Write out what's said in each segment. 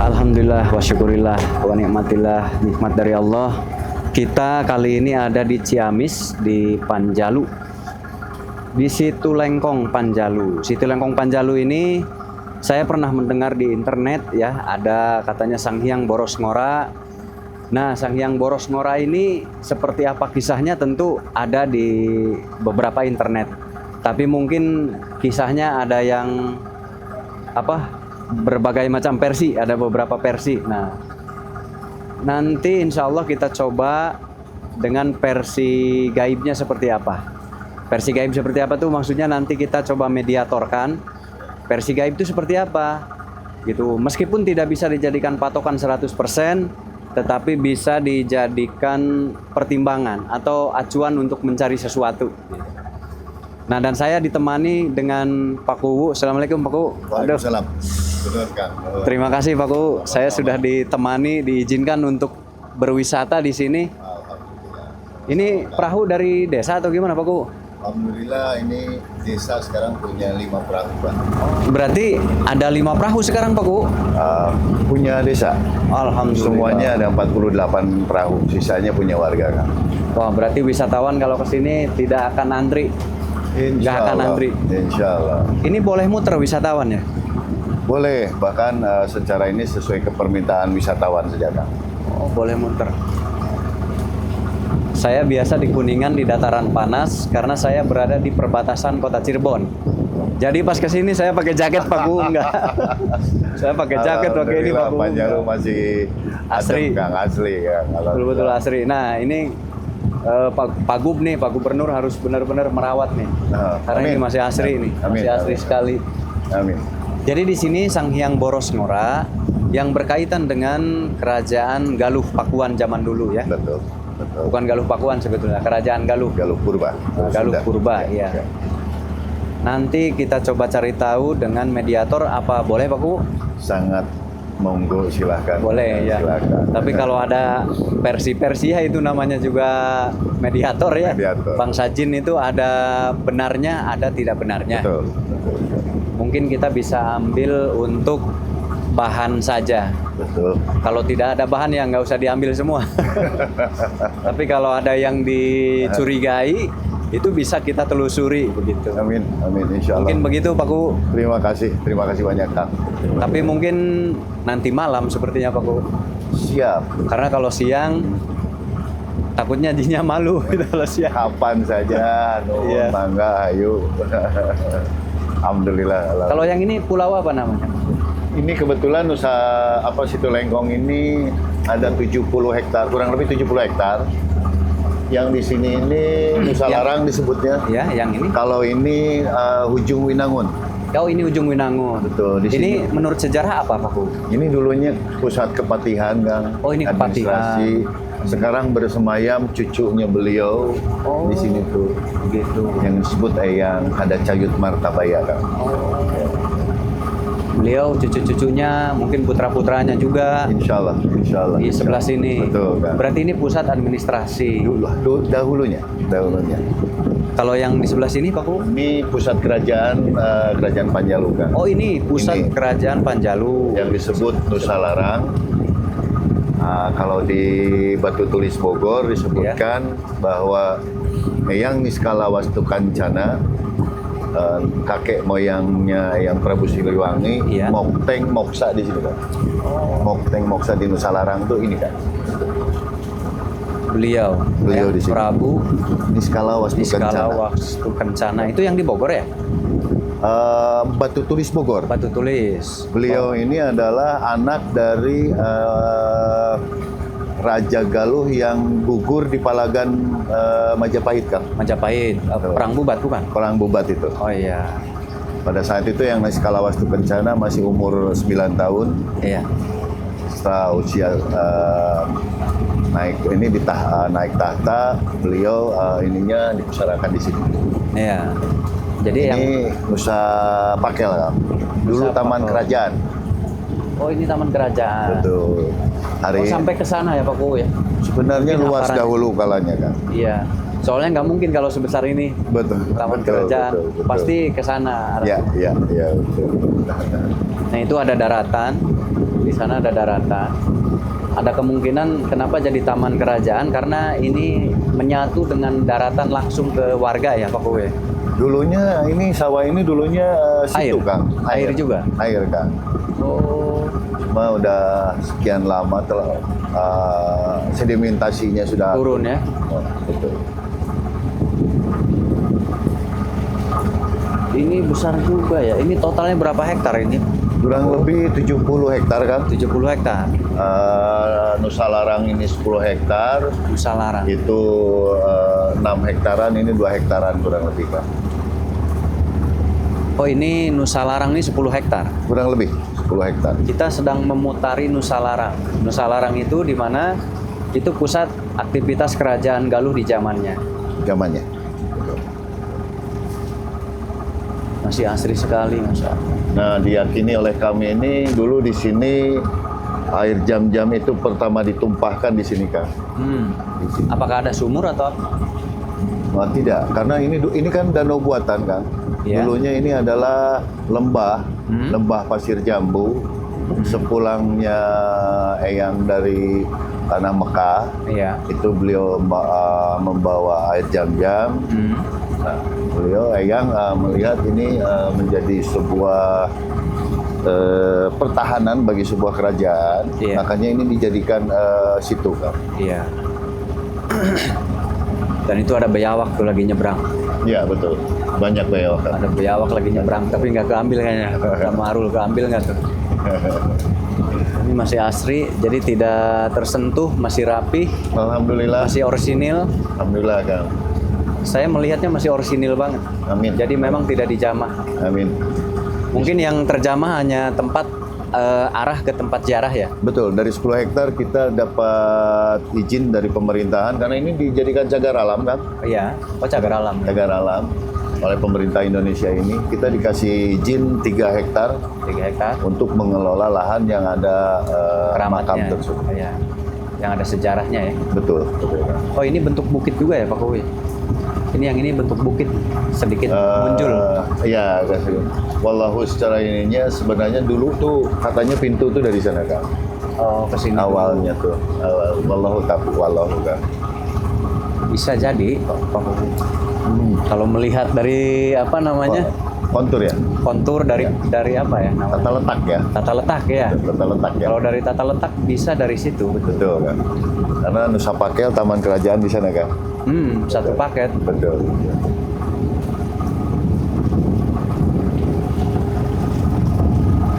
Alhamdulillah wa syukurillah wa nikmatillah, nikmat dari Allah. Kita kali ini ada di Ciamis, di Panjalu, di Situ Lengkong Panjalu. Situ Lengkong Panjalu ini saya pernah mendengar di internet ya, ada katanya Sang Hyang Boros Ngora. Nah, Sang Hyang Boros Ngora ini seperti apa kisahnya tentu ada di beberapa internet. Tapi mungkin kisahnya ada yang berbagai macam versi, ada beberapa versi. Nah, nanti insya Allah kita coba dengan versi gaibnya seperti apa. Versi gaib seperti apa tuh maksudnya nanti kita coba mediatorkan. Versi gaib itu seperti apa gitu. Meskipun tidak bisa dijadikan patokan 100%, tetapi bisa dijadikan pertimbangan atau acuan untuk mencari sesuatu. Nah, dan saya ditemani dengan Pak Kuwu. Assalamualaikum Pak Kuwu. Waalaikumsalam. Terima kasih Pak Kuwu. Saya sudah ditemani, diizinkan untuk berwisata di sini. Alhamdulillah. Ini perahu dari desa atau gimana Pak Kuwu? Alhamdulillah ini desa sekarang punya 5 perahu, Pak. Berarti ada 5 perahu sekarang Pak Kuwu? Punya desa. Alhamdulillah. Semuanya ada 48 perahu. Sisanya punya warga, kan. Wah, berarti wisatawan kalau ke sini tidak akan antri. Nggak akan antri. Insya Allah. Ini boleh muter wisatawan ya? Boleh, bahkan secara ini sesuai ke permintaan wisatawan saja, kan. Oh, boleh muter. Saya biasa di Kuningan di dataran panas karena saya berada di perbatasan kota Cirebon. Jadi pas ke sini saya pakai jaket Pak Kuwu enggak. Saya pakai jaket pakai ini Pak Kuwu. Panjalu masih asri. Kang asli ya. Betul-betul asri. Nah, ini Pak Gub nih, Pak Gubernur harus benar-benar merawat nih. Karena amin. ini masih asri nih, Amin. masih asri sekali. Amin. Jadi di sini Sang Hyang Boros Ngora yang berkaitan dengan kerajaan Galuh Pakuan zaman dulu ya. Betul. Bukan Galuh Pakuan sebetulnya, kerajaan Galuh. Galuh Purba. Galuh Purba, iya. Ya. Nanti kita coba cari tahu dengan mediator apa boleh Pak Kuwu? Sangat monggo, silahkan. Boleh ya. Silahkan. Tapi kalau ada versi-versi ya itu namanya juga mediator ya. Mediator. Bang Sajin itu ada benarnya, ada tidak benarnya. Betul. Mungkin kita bisa ambil untuk bahan saja. Betul. Kalau tidak ada bahan ya nggak usah diambil semua. Tapi kalau ada yang dicurigai itu bisa kita telusuri begitu. Amin, insya Allah. Mungkin begitu Pak Kuwu. Terima kasih banyak, Kang. Tapi mungkin nanti malam sepertinya Pak Kuwu. Siap. Karena kalau siang takutnya jinnya malu gitu kalau siang. Kapan saja, Iya. mangga, ayo. Alhamdulillah. Kalau yang ini pulau apa namanya? Ini kebetulan Situ Lengkong ini ada 70 hektar, kurang lebih 70 hektar. Yang di sini ini Nusa Larang disebutnya. Ya, yang ini. Kalau ini Hujung Winangun. Oh, ini Ujung Winangun. Betul. Di Ini sini. menurut sejarah apa Pak Kuwu? Ini dulunya pusat kepatihan, Kang. Oh, ini administrasi. Sekarang bersemayam cucunya beliau di sini tuh. Gitu. Yang disebut Eyang ada Cayut Martabaya, Kang. Beliau cucu-cucunya, mungkin putra-putranya juga Insya Allah. di sebelah sini. Betul, Kang. Berarti ini pusat administrasi. Dahulunya. Kalau yang di sebelah sini Pak Kuwu? Ini pusat kerajaan Panjalu, Kang. Oh, ini pusat Ini. kerajaan Panjalu. Yang disebut Nusa Larang. Kalau di Batu Tulis Bogor disebutkan bahwa Eyang Niskala Wastu Kancana, kakek moyangnya yang Prabu Siliwangi, Iya. Mokteng Moksa di sini, kan. Mokteng Moksa di Nusa Larang tuh ini, kan. Beliau Di sini. Prabu Niskala Wastu Niskala Kancana. Wastu Kencana. Itu yang di Bogor ya? Batu Tulis Bogor. Batu Tulis. Beliau ini adalah anak dari Raja Galuh yang gugur di Palagan Majapahit, Kang. Majapahit. Perang Bubat bukan? Perang Bubat itu. Oh iya. Pada saat itu yang Niskala Wastu Kencana masih umur 9 tahun. Iya. Setelah usia naik naik tahta, beliau ininya dipusarakan di sini. Iya. Jadi yang Ini Nusa Pakel, Kang. Dulu Nusa Taman Pakel. Kerajaan. Oh, ini taman kerajaan. Betul. Oh, sampai ke sana ya Pak Kuwu ya? Sebenarnya Mungkin luas hamparan. dahulu kalanya, Kang. Iya. Soalnya nggak mungkin kalau sebesar ini Betul. taman betul, kerajaan. betul. Pasti ke sana. Ya, betul. Nah, itu ada daratan. di sana ada daratan. Ada kemungkinan kenapa jadi taman kerajaan karena ini menyatu dengan daratan langsung ke warga ya Pak Kowe. Dulunya ini sawah ini dulunya situ Air? Kang. Air juga? Air Kang. Oh, Cuma udah sekian lama telah sedimentasinya sudah turun ya. Oh, betul. Ini besar juga ya. Ini totalnya berapa hektar ini? Kurang lebih 70 hektar kan. 70 hektar. Nusa Larang ini 10 hektar. Nusa Larang. Itu 6 hektaran, ini 2 hektaran kurang lebih Kang. Oh, ini Nusa Larang ini 10 hektar. Kurang lebih 10 hektar. Kita sedang memutari Nusa Larang. Nusa Larang itu di mana itu pusat aktivitas kerajaan Galuh di zamannya. Zamannya. Masih asri sekali, Masya Allah. Nah, diyakini oleh kami ini dulu di sini air jam-jam itu pertama ditumpahkan di sini Kang. Di sini. Apakah ada sumur atau apa? Oh, tidak, karena ini kan danau buatan Kang. Iya. Dulunya ini adalah lembah, lembah pasir jambu. Sepulangnya Eyang dari tanah Mekah, Iya. itu beliau membawa air jam-jam. Nah, beliau Eyang melihat ini menjadi sebuah pertahanan bagi sebuah kerajaan. Iya. Makanya ini dijadikan situ Kang. Iya. Dan itu ada biawak tuh lagi nyebrang. Iya betul, banyak beliau Kang. Ada biawak lagi nyebrang, tapi nggak keambil kayaknya. Sama Arul keambil nggak tuh? Ini masih asri, jadi tidak tersentuh, masih rapi, Alhamdulillah. masih orisinil. Alhamdulillah Kang. Saya melihatnya masih orisinil banget. Amin. Jadi memang tidak dijamah. Amin. Mungkin yang terjamah hanya tempat arah ke tempat ziarah ya. Betul, dari 10 hektar kita dapat izin dari pemerintahan karena ini dijadikan cagar alam kan, Iya, cagar alam. cagar alam oleh pemerintah Indonesia ini. Kita dikasih izin 3 hektar 3 hektar. untuk mengelola lahan yang ada makam Keramatnya. tersebut. Iya. Yang ada sejarahnya ya. Betul, betul. Kan? Oh, ini bentuk bukit juga ya Pak Kowi? Ini yang ini bentuk bukit sedikit muncul. Iya, wallahu secara ininya sebenarnya dulu tuh katanya pintu tuh dari sana kan. Oh, ke sini. Awalnya tuh, wallahu tapi wallahu kan. Bisa jadi Pak Kowi. Kalau melihat dari apa namanya? Kontur ya, Kontur dari apa ya namanya? tata letak ya. Tata letak ya. Tata letak ya. Kalau dari tata letak bisa dari situ, betul. Betul kan. Karena Nusa Pakel taman kerajaan di sana kan. Satu paket. Betul.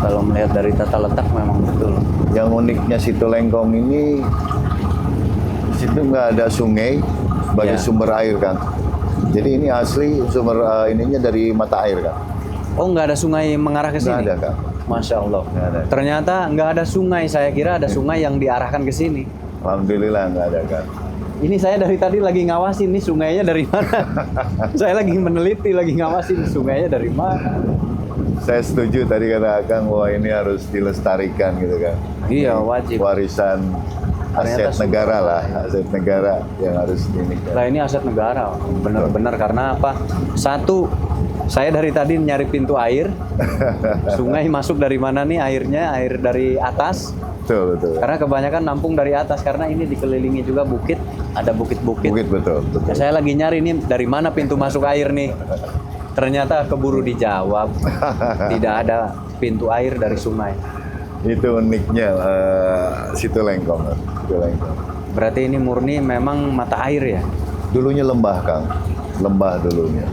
Kalau melihat dari tata letak memang betul. Yang uniknya Situ Lengkong ini, situ nggak ada sungai sebagai Ya. sumber air kan. Jadi ini asli sumber ininya dari mata air kan. Oh, nggak ada sungai mengarah ke Nggak sini? ada kan. Masya Allah. Nggak ada. Ternyata nggak ada sungai. Saya kira ada sungai yang diarahkan ke sini. Alhamdulillah nggak ada kan. Ini saya dari tadi lagi ngawasin nih sungainya dari mana. Saya lagi meneliti, lagi ngawasin sungainya dari mana. Saya setuju tadi kata Akang bahwa ini harus dilestarikan gitu kan. Iya, Ini wajib. Warisan Ternyata aset negara lah, aset negara yang harus ini. Nah, ini aset negara, benar-benar karena apa? Satu, saya dari tadi nyari pintu air. Sungai masuk dari mana nih airnya? Air dari atas. Betul, betul. Karena kebanyakan nampung dari atas karena ini dikelilingi juga bukit, ada bukit-bukit. Bukit betul, betul. Ya, saya lagi nyari nih dari mana pintu masuk air nih. Ternyata keburu dijawab. Tidak ada pintu air dari sungai. Itu uniknya Situ Lengkong. Situ Lengkong. Berarti ini murni memang mata air ya? Dulunya lembah, Kang. Lembah dulunya.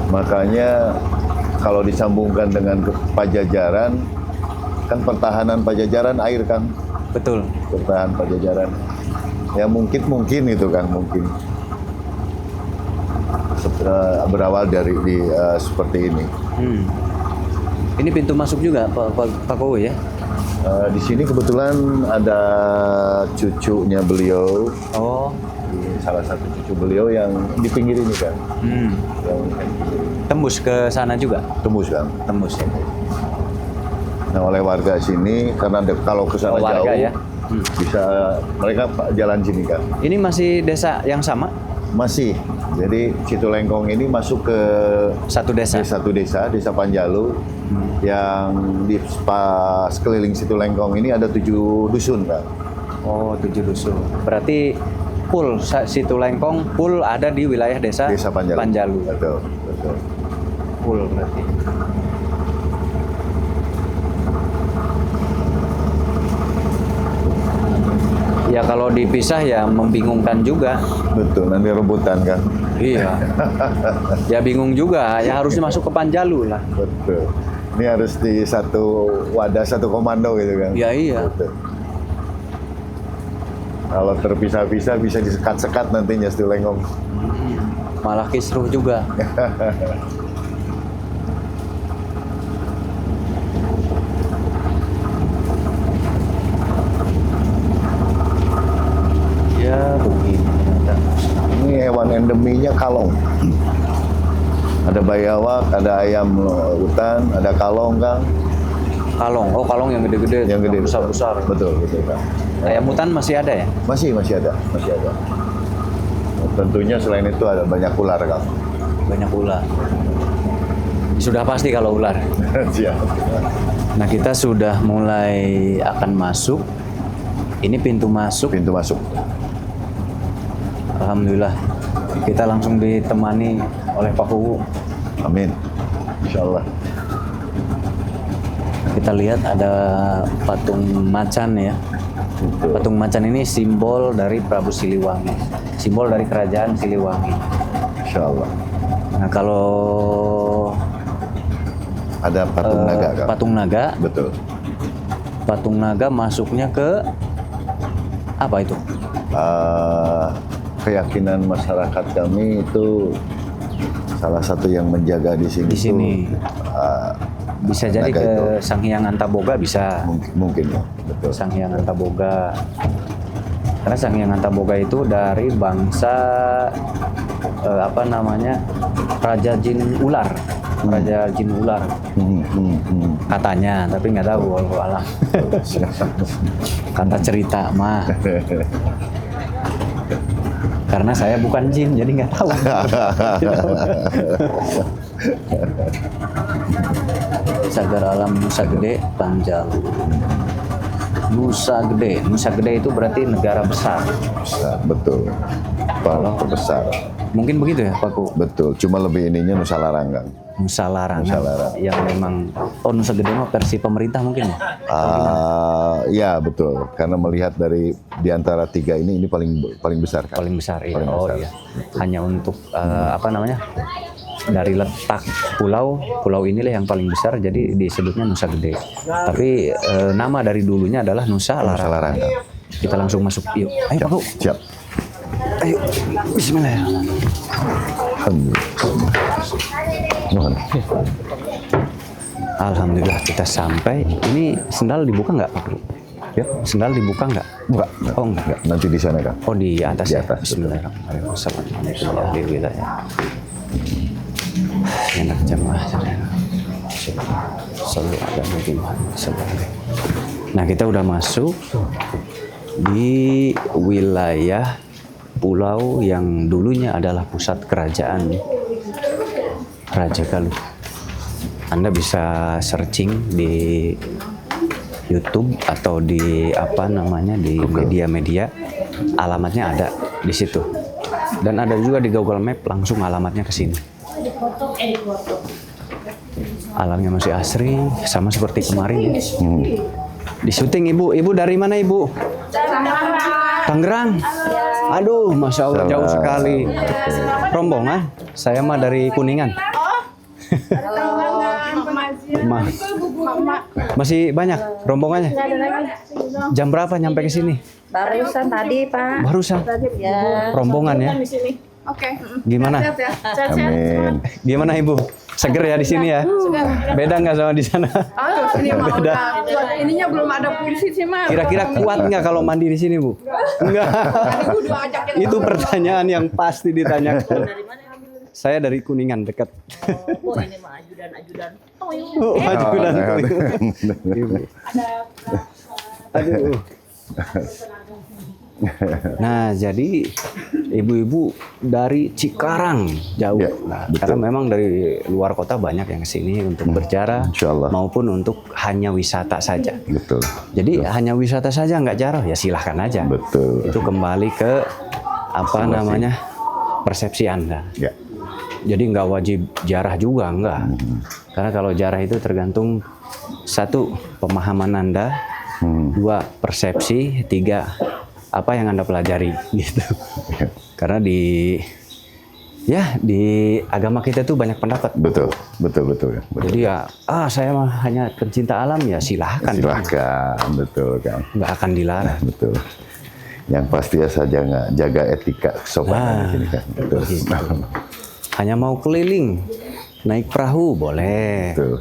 Makanya kalau disambungkan dengan Pajajaran, kan pertahanan Pajajaran air, Kang. Betul. Pertahanan Pajajaran. Ya mungkin itu, Kang, mungkin. Berawal dari seperti ini. Ini pintu masuk juga Pak Kowi ya? Di sini kebetulan ada cucunya beliau. Oh. Salah satu cucu beliau yang di pinggir ini kan. Yang Tembus ke sana juga? tembus kan. Tembus ya. Nah oleh warga sini karena kalau ke sana warga jauh ya? bisa mereka jalan sini kan. Ini masih desa yang sama? Masih. Jadi Situlengkong ini masuk ke Satu desa. Desa Panjalu, yang di pas keliling Situlengkong ini ada 7 dusun, Kang. Oh, 7 dusun. Berarti full Situlengkong full ada di wilayah desa Panjalu. Betul. Full berarti. Ya kalau dipisah ya membingungkan juga. Betul, nanti rebutan kan. Iya. Ya bingung juga, ya harusnya masuk ke Panjalu lah. Betul. Ini harus di satu wadah, satu komando gitu kan. Ya iya. Betul. Kalau terpisah-pisah bisa disekat-sekat nantinya Situlengkong. Malah kisruh juga. Ya begini. Ini hewan endeminya kalong. Ada bayawak, ada ayam hutan, ada kalong, Kang. Kalong, oh kalong yang gede-gede, Yang gede besar-besar. Betul, Kang. Ayam hutan masih ada ya? Masih ada. Tentunya selain itu ada banyak ular, Kang. Banyak ular. Sudah pasti kalau ular. Siap. Nah kita sudah mulai akan masuk. Ini pintu masuk. Pintu masuk. Alhamdulillah kita langsung ditemani oleh Pak Huwu. Amin. Insyaallah. Kita lihat ada patung macan ya. Betul. Patung macan ini simbol dari Prabu Siliwangi, simbol dari kerajaan Siliwangi. Insyaallah. Nah kalau Ada patung naga, Kang. patung naga, Betul. patung naga masuknya ke apa itu? Keyakinan masyarakat kami itu salah satu yang menjaga di sini. Di sini. Bisa jadi naga ke itu. Sang Hyang Antaboga bisa. Mungkin ya, betul. Sang Hyang Antaboga. Karena Sang Hyang Antaboga itu dari bangsa Raja Jin Ular. Raja Jin Ular katanya, tapi nggak tahu wallahu alam. Kata cerita mah. Karena saya bukan jin, jadi nggak tahu. Sagar Alam Nusa Gede Panjalu. Nusa Gede itu berarti negara besar. Betul. Paling terbesar. Mungkin begitu ya, Pak Ku? Betul. Cuma lebih ininya Nusa Larangan. Nusa Larangan. Nusa Larangan. Yang memang Nusa Gede mah versi pemerintah mungkin ya? Ya betul. Karena melihat dari di antara 3 ini paling besar, kan? Paling besar, iya. Paling Oh besar. iya. Hanya untuk dari letak pulau inilah yang paling besar, jadi disebutnya Nusa Gede. Tapi nama dari dulunya adalah Nusa Nusa Larangan. Larangan. Kita langsung masuk. Yuk, ayo Pak Ku. Siap. Ayo, Bismillah. Alhamdulillah kita sampai. Ini sendal dibuka nggak Pak Ku? Ya. Sendal dibuka nggak? Enggak. Oh enggak. Nanti di sana, Kang. Oh di atas, Di ya? atas, Bismillahirrahmanirrahim. Assalamualaikum warahmatullahi wabarakatuh. Enak jamaah. Selalu ada Nabi Muhammad SAW. Nah kita udah masuk di wilayah pulau yang dulunya adalah pusat kerajaan Raja Galuh. Anda bisa searching di YouTube atau di di media-media, alamatnya ada di situ. Dan ada juga di Google Map langsung alamatnya ke sini. Alamnya masih asri, sama seperti kemarin. Di syuting Ibu dari mana Ibu? Tangerang. Aduh, Masya Allah jauh sekali. Rombongan, saya mah dari Kuningan. Masih banyak rombongannya. Jam berapa nyampe ke sini? Barusan tadi, Pak. Barusan. Ya. Rombongan ya. Oke. Gimana? Amin. Gimana Ibu? Seger ya di sini ya? Beda nggak sama di sana? Aduh, ini mah Beda. udah ininya belum ada pulsi sih, mah. Kira-kira kuat nggak kalau mandi di sini Bu? Enggak. Udah ajakin Itu pertanyaan yang pasti ditanyakan. Saya dari Kuningan dekat. Oh, ini mah ajudan-ajudan. Oh, ajudan. Ibu. Aduh. Nah, jadi ibu-ibu dari Cikarang jauh. Ya, Nah, betul. karena memang dari luar kota banyak yang kesini untuk berjarah Insya Allah. maupun untuk hanya wisata saja. Betul. Jadi hanya wisata saja nggak jarah ya silahkan aja. Betul. Itu kembali ke apa namanya persepsi Anda. Ya. Jadi nggak wajib jarah juga nggak. Karena kalau jarah itu tergantung satu pemahaman Anda, dua persepsi, tiga apa yang Anda pelajari gitu. Karena di agama kita tuh banyak pendapat. Betul. Ya. Betul. Jadi ya saya mah hanya pencinta alam ya silahkan. Silahkan, betul kan. Nggak akan dilarang. Betul. Yang pasti ya saja nggak jaga etika kesopanan di sini kan. Betul. Hanya mau keliling, naik perahu boleh. Betul.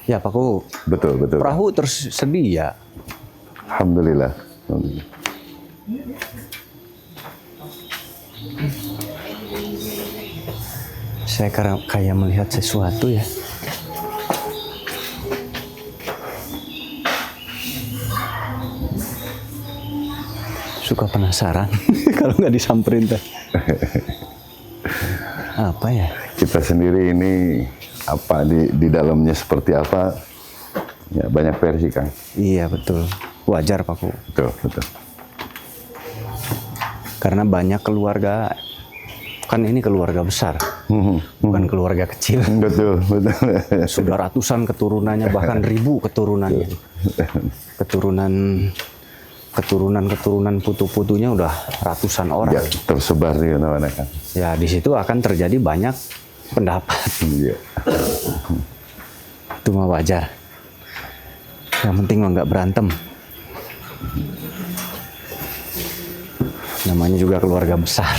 Ya Pak Ku, Betul. perahu tersedia. Alhamdulillah. Saya kayak melihat sesuatu ya. Suka penasaran kalau nggak disamperin teh. Apa ya? Kita sendiri ini apa di dalamnya seperti apa? Ya banyak versi kan. Iya betul, wajar Pak Ku. Betul. Karena banyak keluarga, kan ini keluarga besar, bukan keluarga kecil. Betul. Sudah ratusan keturunannya, bahkan ribu keturunannya. Keturunan putu-putunya udah ratusan orang. Ya, tersebar di mana-mana kan. Ya di situ akan terjadi banyak pendapat. Iya. Itu mah wajar. Yang penting mah nggak berantem. Namanya juga keluarga besar.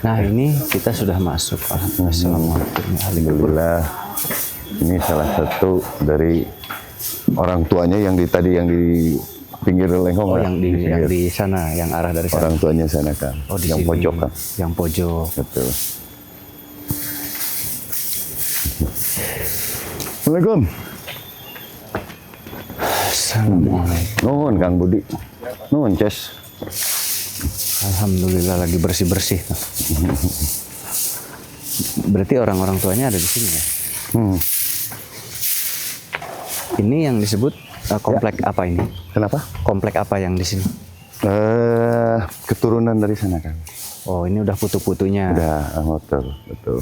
Nah ini kita sudah masuk. Assalamualaikum. Alhamdulillah. Ini salah satu dari orang tuanya yang di pinggir Lengkong. Oh lah. yang di sana, yang arah dari sana. Orang tuanya sana kan. Oh di yang sini. pojok kan. Yang pojok. Betul. Assalamualaikum. Assalamualaikum. Nuhun Kang Budi. Nuhun Ces. Alhamdulillah lagi bersih-bersih. Berarti orang-orang tuanya ada di sini ya? Ini yang disebut komplek apa ini? Kenapa? Komplek apa yang di sini? Keturunan dari sana kan. Oh ini udah putu-putunya. Udah betul.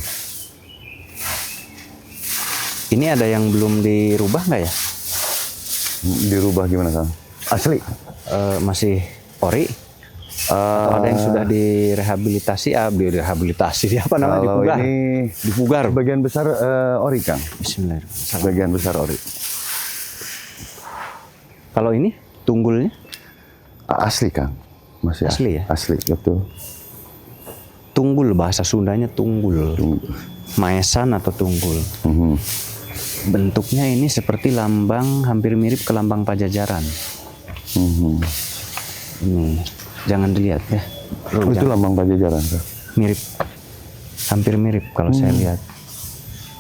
Ini ada yang belum dirubah nggak ya? Dirubah gimana Kang? Asli. Masih ori? Atau ada yang sudah direhabilitasi? Direhabilitasi apa namanya? Kalau Dipugar? ini Dipugar. sebagian besar ori Kang. Bismillahirrahmanirrahim. Sebagian besar ori. Kalau ini tunggulnya? Asli Kang. Masih Asli ya? Asli, betul. Tunggul, bahasa Sundanya tunggul. Maesan atau tunggul. Bentuknya ini seperti lambang, hampir mirip ke lambang Pajajaran. Ini, jangan dilihat ya. Itu lambang Pajajaran Kang. Mirip, hampir mirip kalau saya lihat.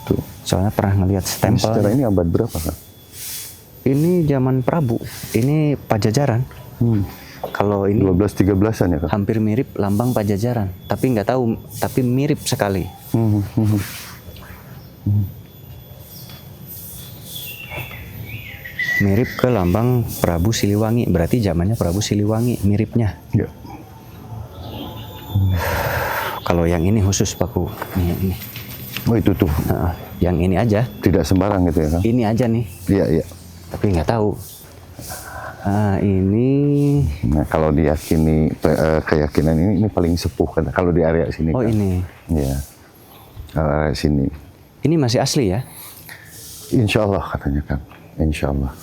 Tuh. Soalnya pernah ngelihat Ini stempel. secara ini abad berapa Kang? Ini zaman Prabu, ini Pajajaran. Kalau ini 12-13an ya Kang? hampir mirip lambang Pajajaran, tapi nggak tahu, tapi mirip sekali. Mirip ke lambang Prabu Siliwangi, berarti zamannya Prabu Siliwangi miripnya. Ya. Kalau yang ini khusus Paku, ini. Oh itu tuh. Yang ini aja, Tidak sembarang gitu ya Kang? ini aja nih, Iya. tapi nggak tahu. Ini Nah kalau diyakini keyakinan ini paling sepuh kan kalau di area sini. oh Kang. ini. Iya. Kalau area sini. Ini masih asli ya? Insya Allah katanya Kang. Insya Allah.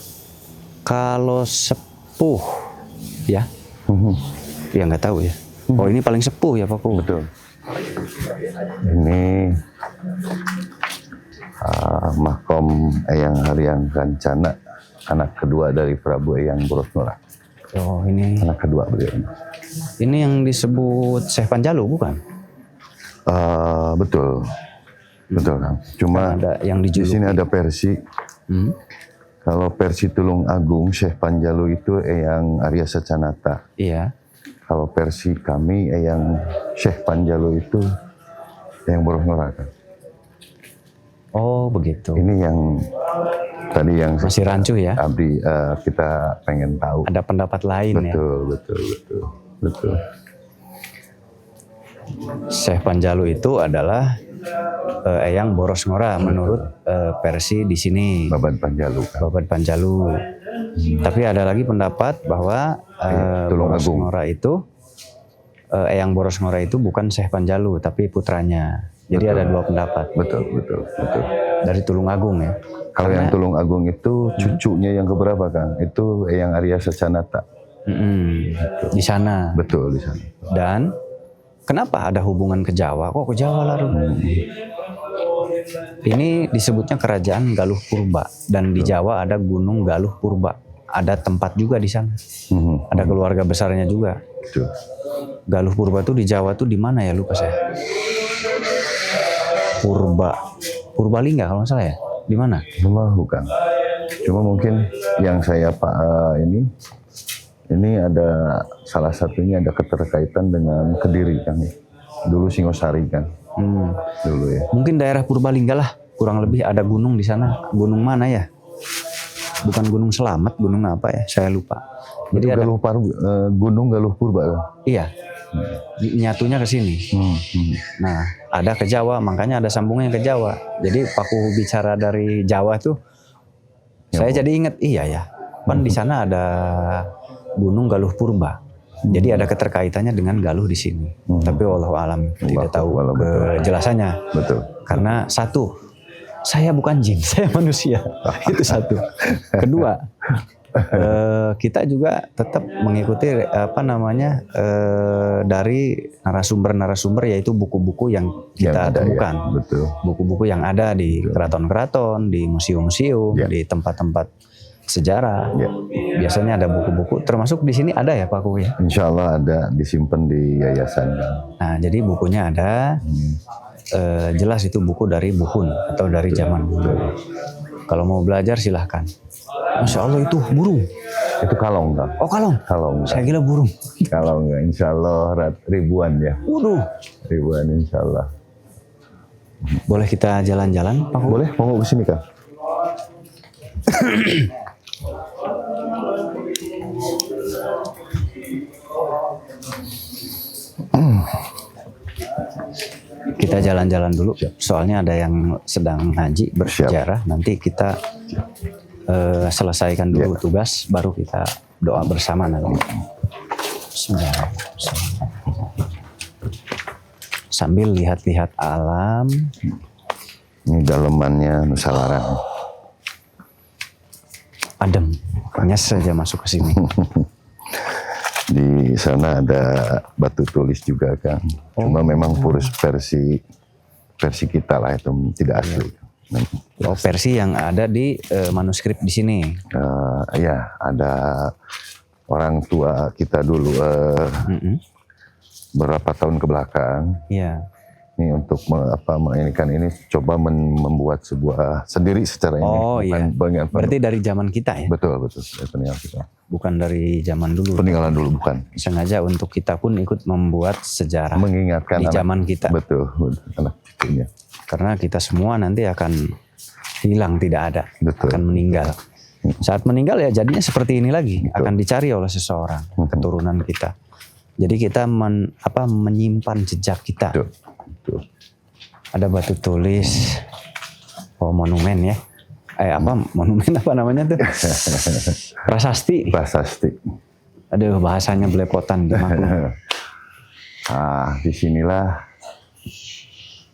Kalau sepuh, ya? Ya nggak tahu ya. Oh ini paling sepuh ya Paku? Betul. Ini makom Eyang Haryang Kancana, anak kedua dari Prabu Eyang Borosnora. Oh ini. Anak kedua beliau. Ini yang disebut Syekh Panjalu bukan? Betul. Betul Kang. Cuma Ada yang di dijuluki. sini ada versi Kalau versi Tulung Agung, Syekh Panjalu itu Eyang Arya Sacanata. Iya. Kalau versi kami Eyang Syekh Panjalu itu Eyang Boros Ngora kan. Oh begitu. Ini yang tadi yang Masih rancu ya? Abdi kita pengen tahu. Ada pendapat lain ya? Betul. Syekh Panjalu itu adalah Eyang Boros Ngora menurut versi di sini. Baban Panjalu kan. Babat Panjalu. Tapi ada lagi pendapat bahwa Tulung Boros Agung. Ngora itu Eyang Boros Ngora itu bukan Syekh Panjalu tapi putranya. Jadi ada dua pendapat. Betul. Dari Tulung Agung ya. Kalau yang Tulung Agung itu cucunya yang keberapa Kang? Itu Eyang Arya Sacanata. Di sana. Betul di sana. Dan kenapa ada hubungan ke Jawa? Kok ke Jawa lalu? Ini disebutnya Kerajaan Galuh Purba dan di Jawa ada Gunung Galuh Purba. Ada tempat juga di sana. Ada keluarga besarnya juga. Betul. Galuh Purba tuh di Jawa tuh di mana ya, lupa saya. Purbalingga kalau nggak salah ya. Di mana? Bukan. Cuma mungkin yang saya ini ada salah satunya ada keterkaitan dengan Kediri kan. Dulu Singosari kan. Dulu ya. Mungkin daerah Purbalingga lah. Kurang lebih ada gunung di sana. Gunung mana ya? Bukan Gunung Selamat, gunung apa ya? Saya lupa. Jadi ada Gunung Galuh Purba kan? Iya. Nyatunya ke sini. Nah, ada ke Jawa, makanya ada sambungnya ke Jawa. Jadi Paku bicara dari Jawa tuh saya jadi ingat, iya ya. Kan di sana ada Gunung Galuh Purba. Jadi ada keterkaitannya dengan Galuh di sini. Tapi wallahu alam tidak tahu kejelasannya. Betul. Karena satu, saya bukan jin, saya manusia. Itu satu. Kedua, kita juga tetap mengikuti dari narasumber-narasumber, yaitu buku-buku yang kita temukan. Ya, betul. Buku-buku yang ada di keraton-keraton, di museum-museum, di tempat-tempat sejarah. Ya. Biasanya ada buku-buku, termasuk di sini ada ya Pak Ku ya? Insya Allah ada disimpan di yayasan kan. Nah, jadi bukunya ada. Jelas itu buku dari Buhun atau dari zaman dulu. Kalau mau belajar silahkan. Masya Allah itu burung. Itu kalong kan? Oh kalong? Kalong. Saya kira burung. Kalong insya Allah ribuan ya. Waduh. Ribuan insya Allah. Boleh kita jalan-jalan Pak? Boleh, mau ke sini kan? Kita jalan-jalan dulu. Soalnya ada yang sedang ngaji bersejarah. Nanti kita selesaikan dulu tugas, baru kita doa bersama nanti. Sambil lihat-lihat alam. Ini dalemannya Nusa Larang. Adem, hanya saja masuk ke sini. Di sana ada batu tulis juga kan. Cuma memang versi kita lah, itu tidak asli. Oh, versi yang ada di manuskrip di sini. Ya, ada orang tua kita dulu beberapa tahun ke belakang. Iya. Ini untuk menginginkan ini coba membuat sebuah sendiri secara ini. Oh iya. Berarti dari zaman kita ya? Betul. Dari peninggalan kita. Bukan dari zaman dulu. Peninggalan dulu bukan. Sengaja untuk kita pun ikut membuat sejarah. Mengingatkan di zaman kita. Betul. Anak cucunya. Karena kita semua nanti akan hilang, tidak ada. Betul. Akan meninggal. Saat meninggal ya jadinya seperti ini lagi. Betul. Akan dicari oleh seseorang, keturunan kita. Jadi kita menyimpan jejak kita. Betul. Ada batu tulis, monumen ya. Monumen apa namanya tuh? Prasasti. Aduh, bahasanya belepotan dimaklum. Disinilah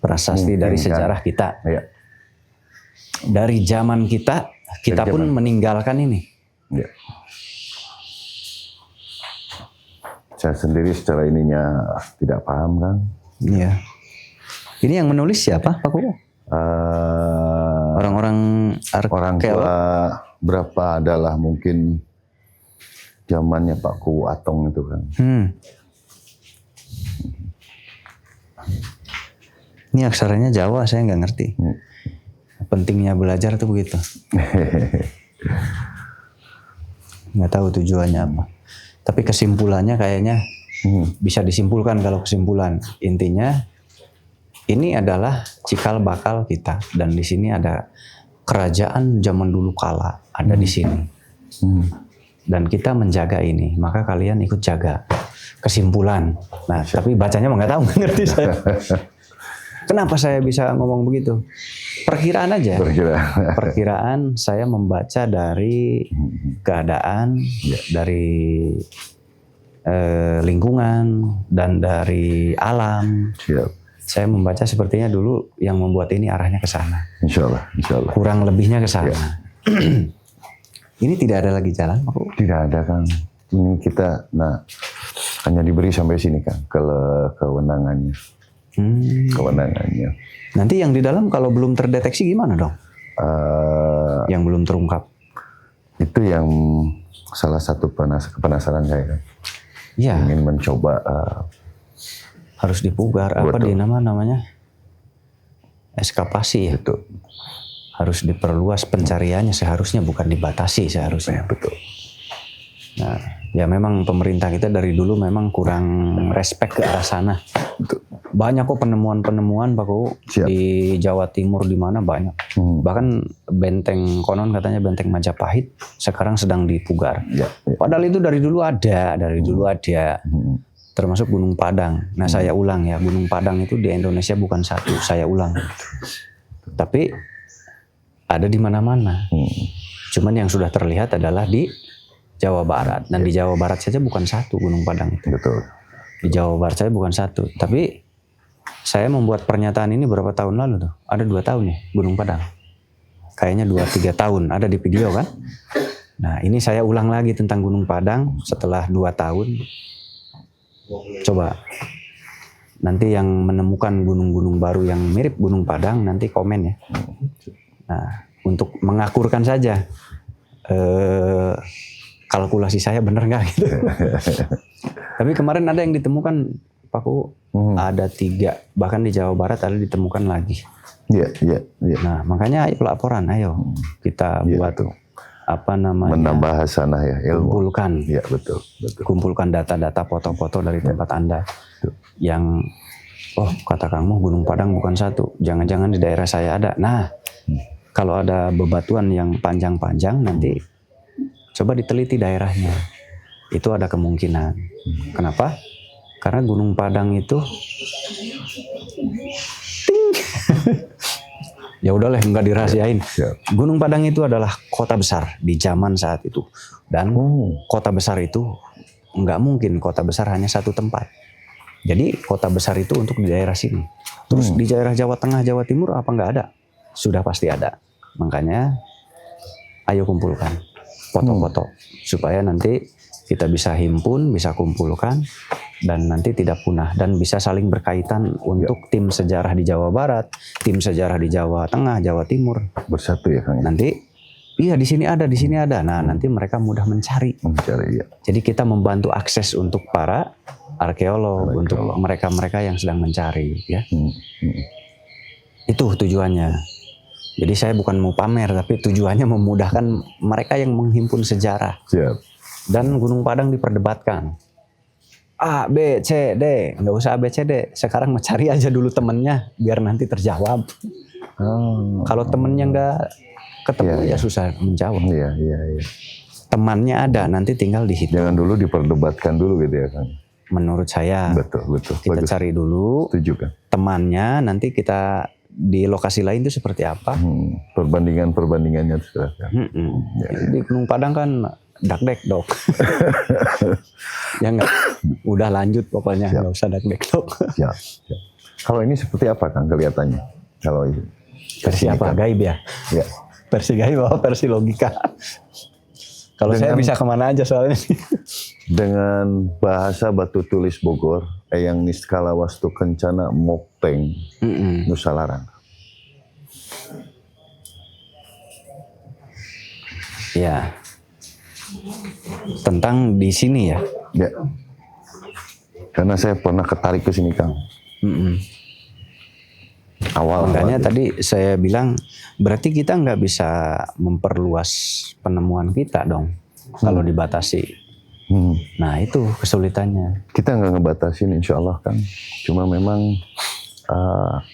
prasasti dari sejarah kita. Ya. Dari zaman kita pun meninggalkan ini. Ya. Saya sendiri secara ininya tidak paham kan. Iya. Ini yang menulis siapa, Pak Ku? Orang-orang orang tua berapa adalah mungkin zamannya Pak Ku Atong itu kan. Ini aksaranya Jawa, saya nggak ngerti. Pentingnya belajar tuh begitu. Nggak tahu tujuannya apa. Tapi kesimpulannya kayaknya bisa disimpulkan kalau kesimpulan. Intinya ini adalah cikal bakal kita dan di sini ada kerajaan zaman dulu kala ada di sini. Dan kita menjaga ini, maka kalian ikut jaga. Kesimpulan. Nah, tapi bacanya nggak tahu, nggak ngerti saya. Kenapa saya bisa ngomong begitu? Perkiraan aja. Perkiraan saya membaca dari keadaan, dari lingkungan, dan dari alam. Siap. Saya membaca sepertinya dulu yang membuat ini arahnya ke sana. Insya Allah. Kurang lebihnya ke sana. Ini tidak ada lagi jalan, Pak? Tidak ada, Kang. Ini kita, hanya diberi sampai sini, Kang. Kewenangannya. Kewenangannya. Nanti yang di dalam kalau belum terdeteksi gimana dong? Yang belum terungkap. Itu yang salah satu penasaran saya, Kang. Iya. Ingin mencoba. Harus dipugar. Apa Betul. namanya? Eskapasi ya. Betul. Harus diperluas pencariannya, seharusnya bukan dibatasi seharusnya. Betul. Nah, ya memang pemerintah kita dari dulu memang kurang respect ke arah sana. Banyak kok penemuan-penemuan Pak Ku Siap. di Jawa Timur di mana banyak. Bahkan benteng konon katanya benteng Majapahit sekarang sedang dipugar. Ya. Padahal itu dari dulu ada. Termasuk Gunung Padang. Nah, saya ulang ya, Gunung Padang itu di Indonesia bukan satu, saya ulang. Tapi ada di mana-mana. Cuman yang sudah terlihat adalah di Jawa Barat. Dan di Jawa Barat saja bukan satu Gunung Padang itu. Betul. Di Jawa Barat saja bukan satu. Tapi saya membuat pernyataan ini berapa tahun lalu tuh? Ada 2 tahun ya Gunung Padang. Kayaknya 2-3 tahun. Ada di video kan? Nah, ini saya ulang lagi tentang Gunung Padang setelah 2 tahun. Coba nanti yang menemukan gunung-gunung baru yang mirip Gunung Padang nanti komen ya. Nah, untuk mengakurkan saja kalkulasi saya benar nggak gitu. Tapi kemarin ada yang ditemukan Pak Ku, ada 3, bahkan di Jawa Barat ada ditemukan lagi. Iya. Nah, makanya ayo laporan, ayo kita buat apa namanya, menambah hasanah ya, ilmu. kumpulkan. Iya, betul. Kumpulkan data-data, foto-foto dari tempat Anda yang kata kamu Gunung Padang bukan satu, jangan-jangan di daerah saya ada. Nah, kalau ada bebatuan yang panjang-panjang nanti coba diteliti daerahnya. Itu ada kemungkinan. Kenapa? Karena Gunung Padang itu ya udahlah nggak dirahasiain. Gunung Padang itu adalah kota besar di zaman saat itu. Dan kota besar itu nggak mungkin kota besar hanya satu tempat. Jadi kota besar itu untuk di daerah sini. Terus di daerah Jawa Tengah, Jawa Timur apa nggak ada? Sudah pasti ada. Makanya ayo kumpulkan foto-foto supaya nanti kita bisa himpun, bisa kumpulkan dan nanti tidak punah dan bisa saling berkaitan untuk tim sejarah di Jawa Barat, tim sejarah di Jawa Tengah, Jawa Timur Bersatu ya, Kang. nanti. Iya, di sini ada, di sini ada. Nah, nanti mereka mudah mencari. Ya. Jadi kita membantu akses untuk para arkeolog, untuk mereka-mereka yang sedang mencari, ya. Itu tujuannya. Jadi saya bukan mau pamer, tapi tujuannya memudahkan mereka yang menghimpun sejarah. Siap. Dan Gunung Padang diperdebatkan. A, B, C, D. Nggak usah A, B, C, D. Sekarang mencari aja dulu temennya, biar nanti terjawab. Kalau temennya nggak ketemu ya susah menjawab. Iya. Temannya ada, nanti tinggal dihitung. Jangan dulu diperdebatkan dulu gitu ya, Kang. Menurut saya. Betul. Kita Bagus. cari dulu. Setuju, Kang. Temannya, nanti kita di lokasi lain itu seperti apa. Perbandingannya sudah. Di Gunung Padang kan dak-dek-dok. Ya nggak, udah lanjut pokoknya, nggak usah dak-dek-dok. Siap. Kalau ini seperti apa, Kang, kelihatannya? Kalau ini Versi apa? Gaib ya? Ya. Versi gaib apa versi logika? Kalau saya bisa kemana aja soalnya. Dengan bahasa batu tulis Bogor, Eyang Niskala Wastu Kencana Mopteng Nusa Larang. Ya. Tentang di sini ya. Ya. Karena saya pernah ketarik ke sini, Kang. Makanya tadi saya bilang berarti kita nggak bisa memperluas penemuan kita dong kalau dibatasi. Nah itu kesulitannya. Kita nggak ngebatasin insya Allah kan. Cuma memang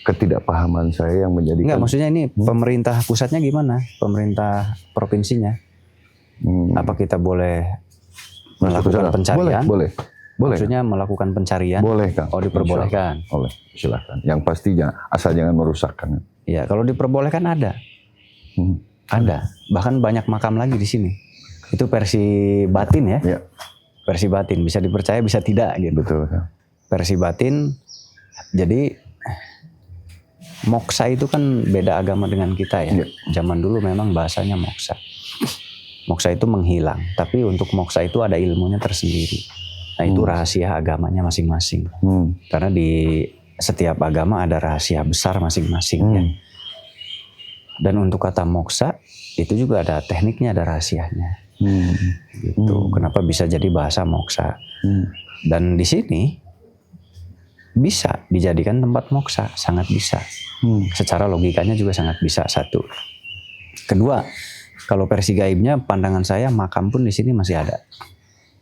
ketidakpahaman saya yang menjadikan. Enggak, maksudnya ini pemerintah pusatnya gimana? Pemerintah provinsinya? Apa kita boleh melakukan pencarian? Boleh. Maksudnya melakukan pencarian? Boleh Kang. Oh diperbolehkan? Boleh, silakan. Yang pastinya asal jangan merusakkan. Iya, kalau diperbolehkan ada. Ada. Bahkan banyak makam lagi di sini. Itu versi batin ya? Iya. Versi batin, bisa dipercaya bisa tidak gitu. Betul. Kang. Versi batin, jadi moksa itu kan beda agama dengan kita ya. Iya. Zaman dulu memang bahasanya moksa. Moksa itu menghilang, tapi untuk moksa itu ada ilmunya tersendiri. Nah itu rahasia agamanya masing-masing. Karena di setiap agama ada rahasia besar masing-masing ya. Dan untuk kata moksa itu juga ada tekniknya, ada rahasianya. Gitu. Kenapa bisa jadi bahasa moksa? Dan di sini bisa dijadikan tempat moksa, sangat bisa. Secara logikanya juga sangat bisa. Satu. Kedua, kalau versi gaibnya, pandangan saya makam pun di sini masih ada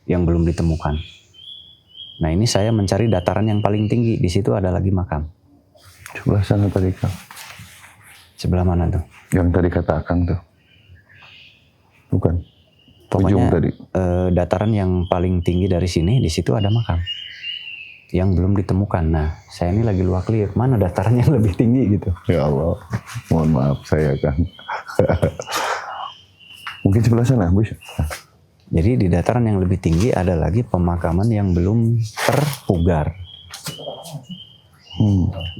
yang belum ditemukan. Nah ini saya mencari dataran yang paling tinggi, di situ ada lagi makam. Sebelah sana tadi Kang. Sebelah mana tuh? Yang tadi kata Akang tuh. Bukan. Pokoknya Ujung tadi. Dataran yang paling tinggi dari sini, di situ ada makam yang belum ditemukan. Nah, saya ini lagi luak liuk, mana dataran yang lebih tinggi gitu. Ya Allah, mohon maaf saya Kang. Mungkin sebelah sana, Bu. Jadi di dataran yang lebih tinggi ada lagi pemakaman yang belum terpugar.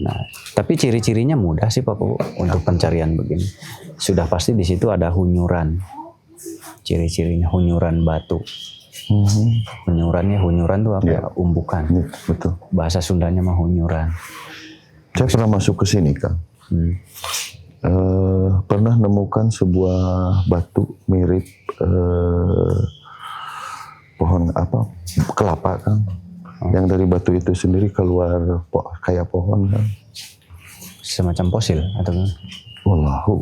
Nah, tapi ciri-cirinya mudah sih Pak Bu untuk pencarian begini. Sudah pasti di situ ada hunyuran. Ciri-cirinya hunyuran batu. Hunyuran tuh apa? Ya. Umbukan. Ini, betul. Bahasa Sundanya mah hunyuran. Saya pernah masuk ke sini Kang. Pernah nemukan sebuah batu mirip pohon apa? Kelapa Kang. Yang dari batu itu sendiri keluar kayak pohon Kang. Semacam fosil atau gimana? Wallahu,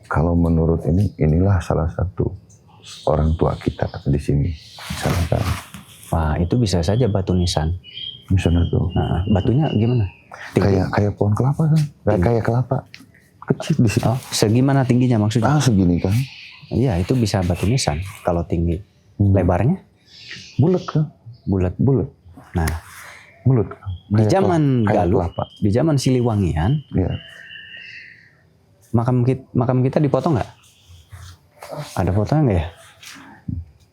kalau menurut inilah salah satu orang tua kita di sini. Misalkan. Wah, itu bisa saja batu nisan. Misalnya tuh. Nah, batunya gimana? Tinggi. Kayak pohon kelapa kan? Kayak kelapa. Kecil di situ. Oh, segimana tingginya maksudnya? Segini kan? Iya, itu bisa batu nisan kalau tinggi. Lebarnya? Bulat kan? Bulat. Nah, Bulat. di zaman Galuh, kelapa. di zaman Siliwangian, Iya. makam kita dipotong nggak? Ada fotonya nggak ya?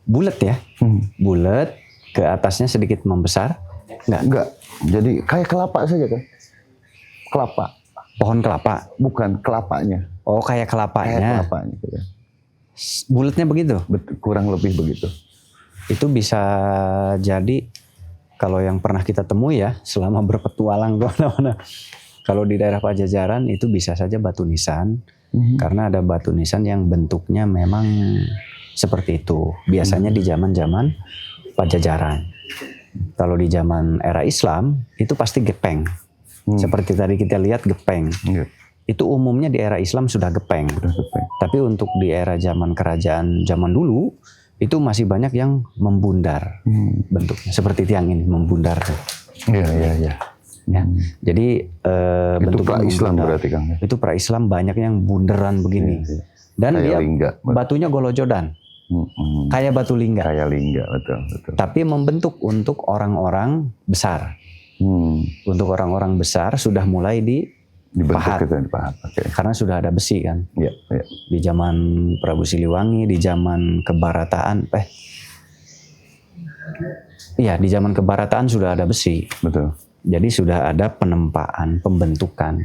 Bulat ya? Bulat, ke atasnya sedikit membesar? Enggak. Jadi kayak kelapa saja kan? Kelapa. Pohon kelapa? Bukan kelapanya. Oh, kayak kelapanya. Kayak kelapanya. Gitu. Bulatnya begitu? Kurang lebih begitu. Itu bisa jadi kalau yang pernah kita temui ya selama berpetualang kemana-mana. Kalau di daerah Pajajaran itu bisa saja batu nisan. Karena ada batu nisan yang bentuknya memang seperti itu. Biasanya di zaman-zaman Pajajaran. Kalau di zaman era Islam itu pasti gepeng. Seperti tadi kita lihat gepeng. Itu umumnya di era Islam sudah gepeng. Tapi untuk di era zaman kerajaan zaman dulu itu masih banyak yang membundar bentuknya. Seperti tiang ini membundar. Iya. Ya. Jadi Itu pra-Islam berarti Kang. Itu pra-Islam banyak yang bunderan begini. Iya. Dan Kayak dia lingga. batunya golojodan. Kayak batu lingga. Kayak lingga, betul. Tapi membentuk untuk orang-orang besar. Untuk orang-orang besar sudah mulai Dibentuk dipahat. gitu, dipahat. Okay. Karena sudah ada besi kan. Iya. Di zaman Prabu Siliwangi, di zaman kebarataan. Iya, di zaman kebarataan sudah ada besi. Betul. Jadi sudah ada penempaan, pembentukan.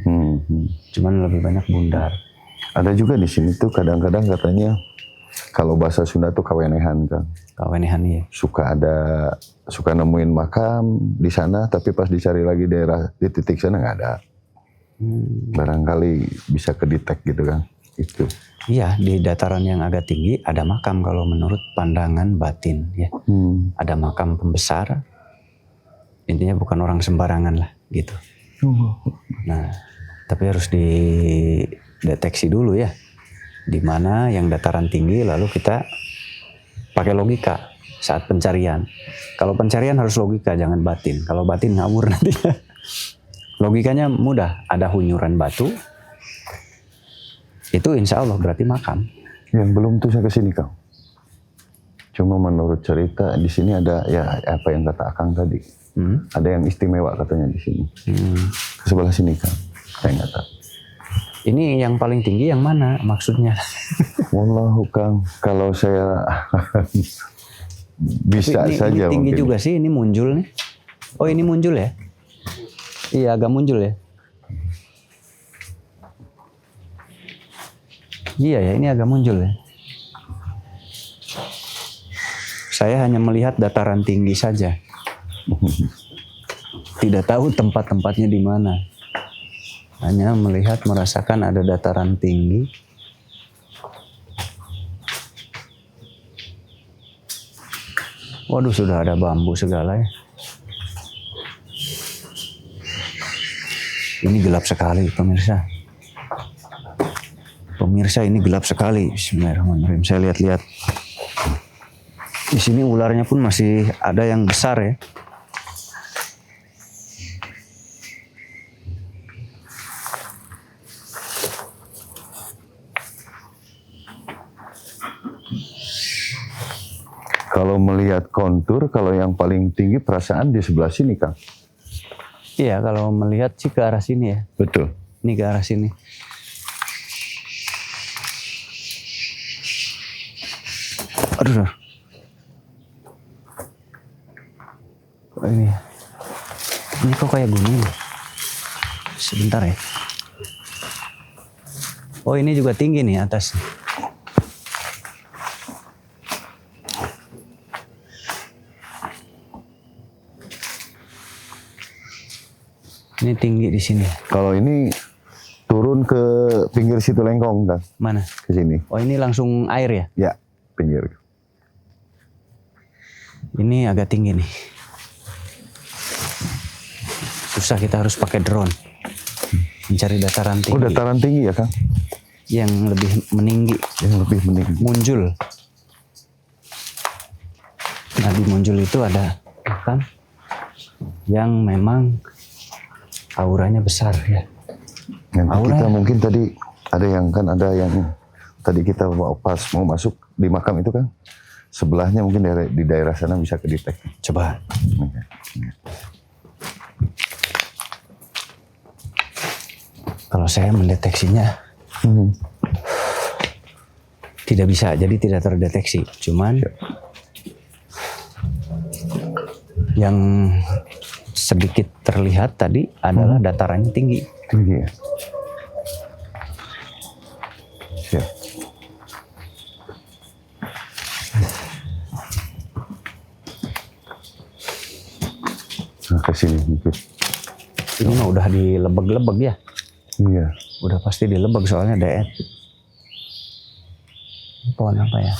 Cuman lebih banyak bundar. Ada juga di sini tuh kadang-kadang katanya kalau bahasa Sunda tuh kawenehan kan. Kawenehan ya. Suka nemuin makam di sana, tapi pas dicari lagi daerah di titik sana nggak ada. Barangkali bisa kedetek gitu kan. Itu. Iya, di dataran yang agak tinggi ada makam kalau menurut pandangan batin ya. Ada makam pembesar. Intinya bukan orang sembarangan lah gitu. Nah, Tapi harus dideteksi dulu ya, di mana yang dataran tinggi, lalu kita pakai logika saat pencarian. Kalau pencarian harus logika, jangan batin. Kalau batin ngawur nanti. Logikanya mudah, ada hunyuran batu, itu insya Allah berarti makam. Yang belum tuh saya kesini Kang. Cuma menurut cerita di sini ada ya apa yang kata Akang tadi. Ada yang istimewa katanya di sini. Ke sebelah sini Kang. Saya nggak tahu. Ini yang paling tinggi yang mana maksudnya? Wallahu Kang, kalau saya bisa ini, saja ini tinggi mungkin. juga sih, ini muncul nih. Oh ini muncul ya? Iya agak muncul ya. Iya ya, ini agak muncul ya. Saya hanya melihat dataran tinggi saja. Tidak tahu tempat-tempatnya di mana. Hanya melihat, merasakan ada dataran tinggi. Waduh, sudah ada bambu segala ya. Ini gelap sekali, pemirsa. Pemirsa, ini gelap sekali. Bismillahirrahmanirrahim. Saya lihat-lihat. Di sini ularnya pun masih ada yang besar ya. Kalau melihat kontur, kalau yang paling tinggi perasaan di sebelah sini Kang. Iya, kalau melihat sih ke arah sini ya. Betul. Ini ke arah sini. Aduh. Ini kok kayak gunung. Sebentar ya. Oh ini juga tinggi nih atas. Ini tinggi di sini. Kalau ini turun ke pinggir situ Lengkong Kang. Mana? Ke sini. Oh ini langsung air ya? Ya, pinggir. Ini agak tinggi nih. Susah, kita harus pakai drone. Mencari dataran tinggi. Oh, dataran tinggi ya Kang? Yang lebih meninggi. Yang lebih meninggi. Muncul. Nah di muncul itu ada kan yang memang auranya besar ya. Nanti Aura kita ya? mungkin tadi ada yang tadi kita pas mau masuk di makam itu kan sebelahnya mungkin di daerah sana bisa kedetek. Coba. Kalau saya mendeteksinya tidak bisa, jadi tidak terdeteksi. Cuman yang sedikit terlihat tadi adalah datarannya tinggi. Tinggi ya. Siap. Nah, ke sini mungkin. Ini mah udah dilebeg-lebeg ya. Iya. Udah pasti dilebeg soalnya daet. Ini pohon apa ya?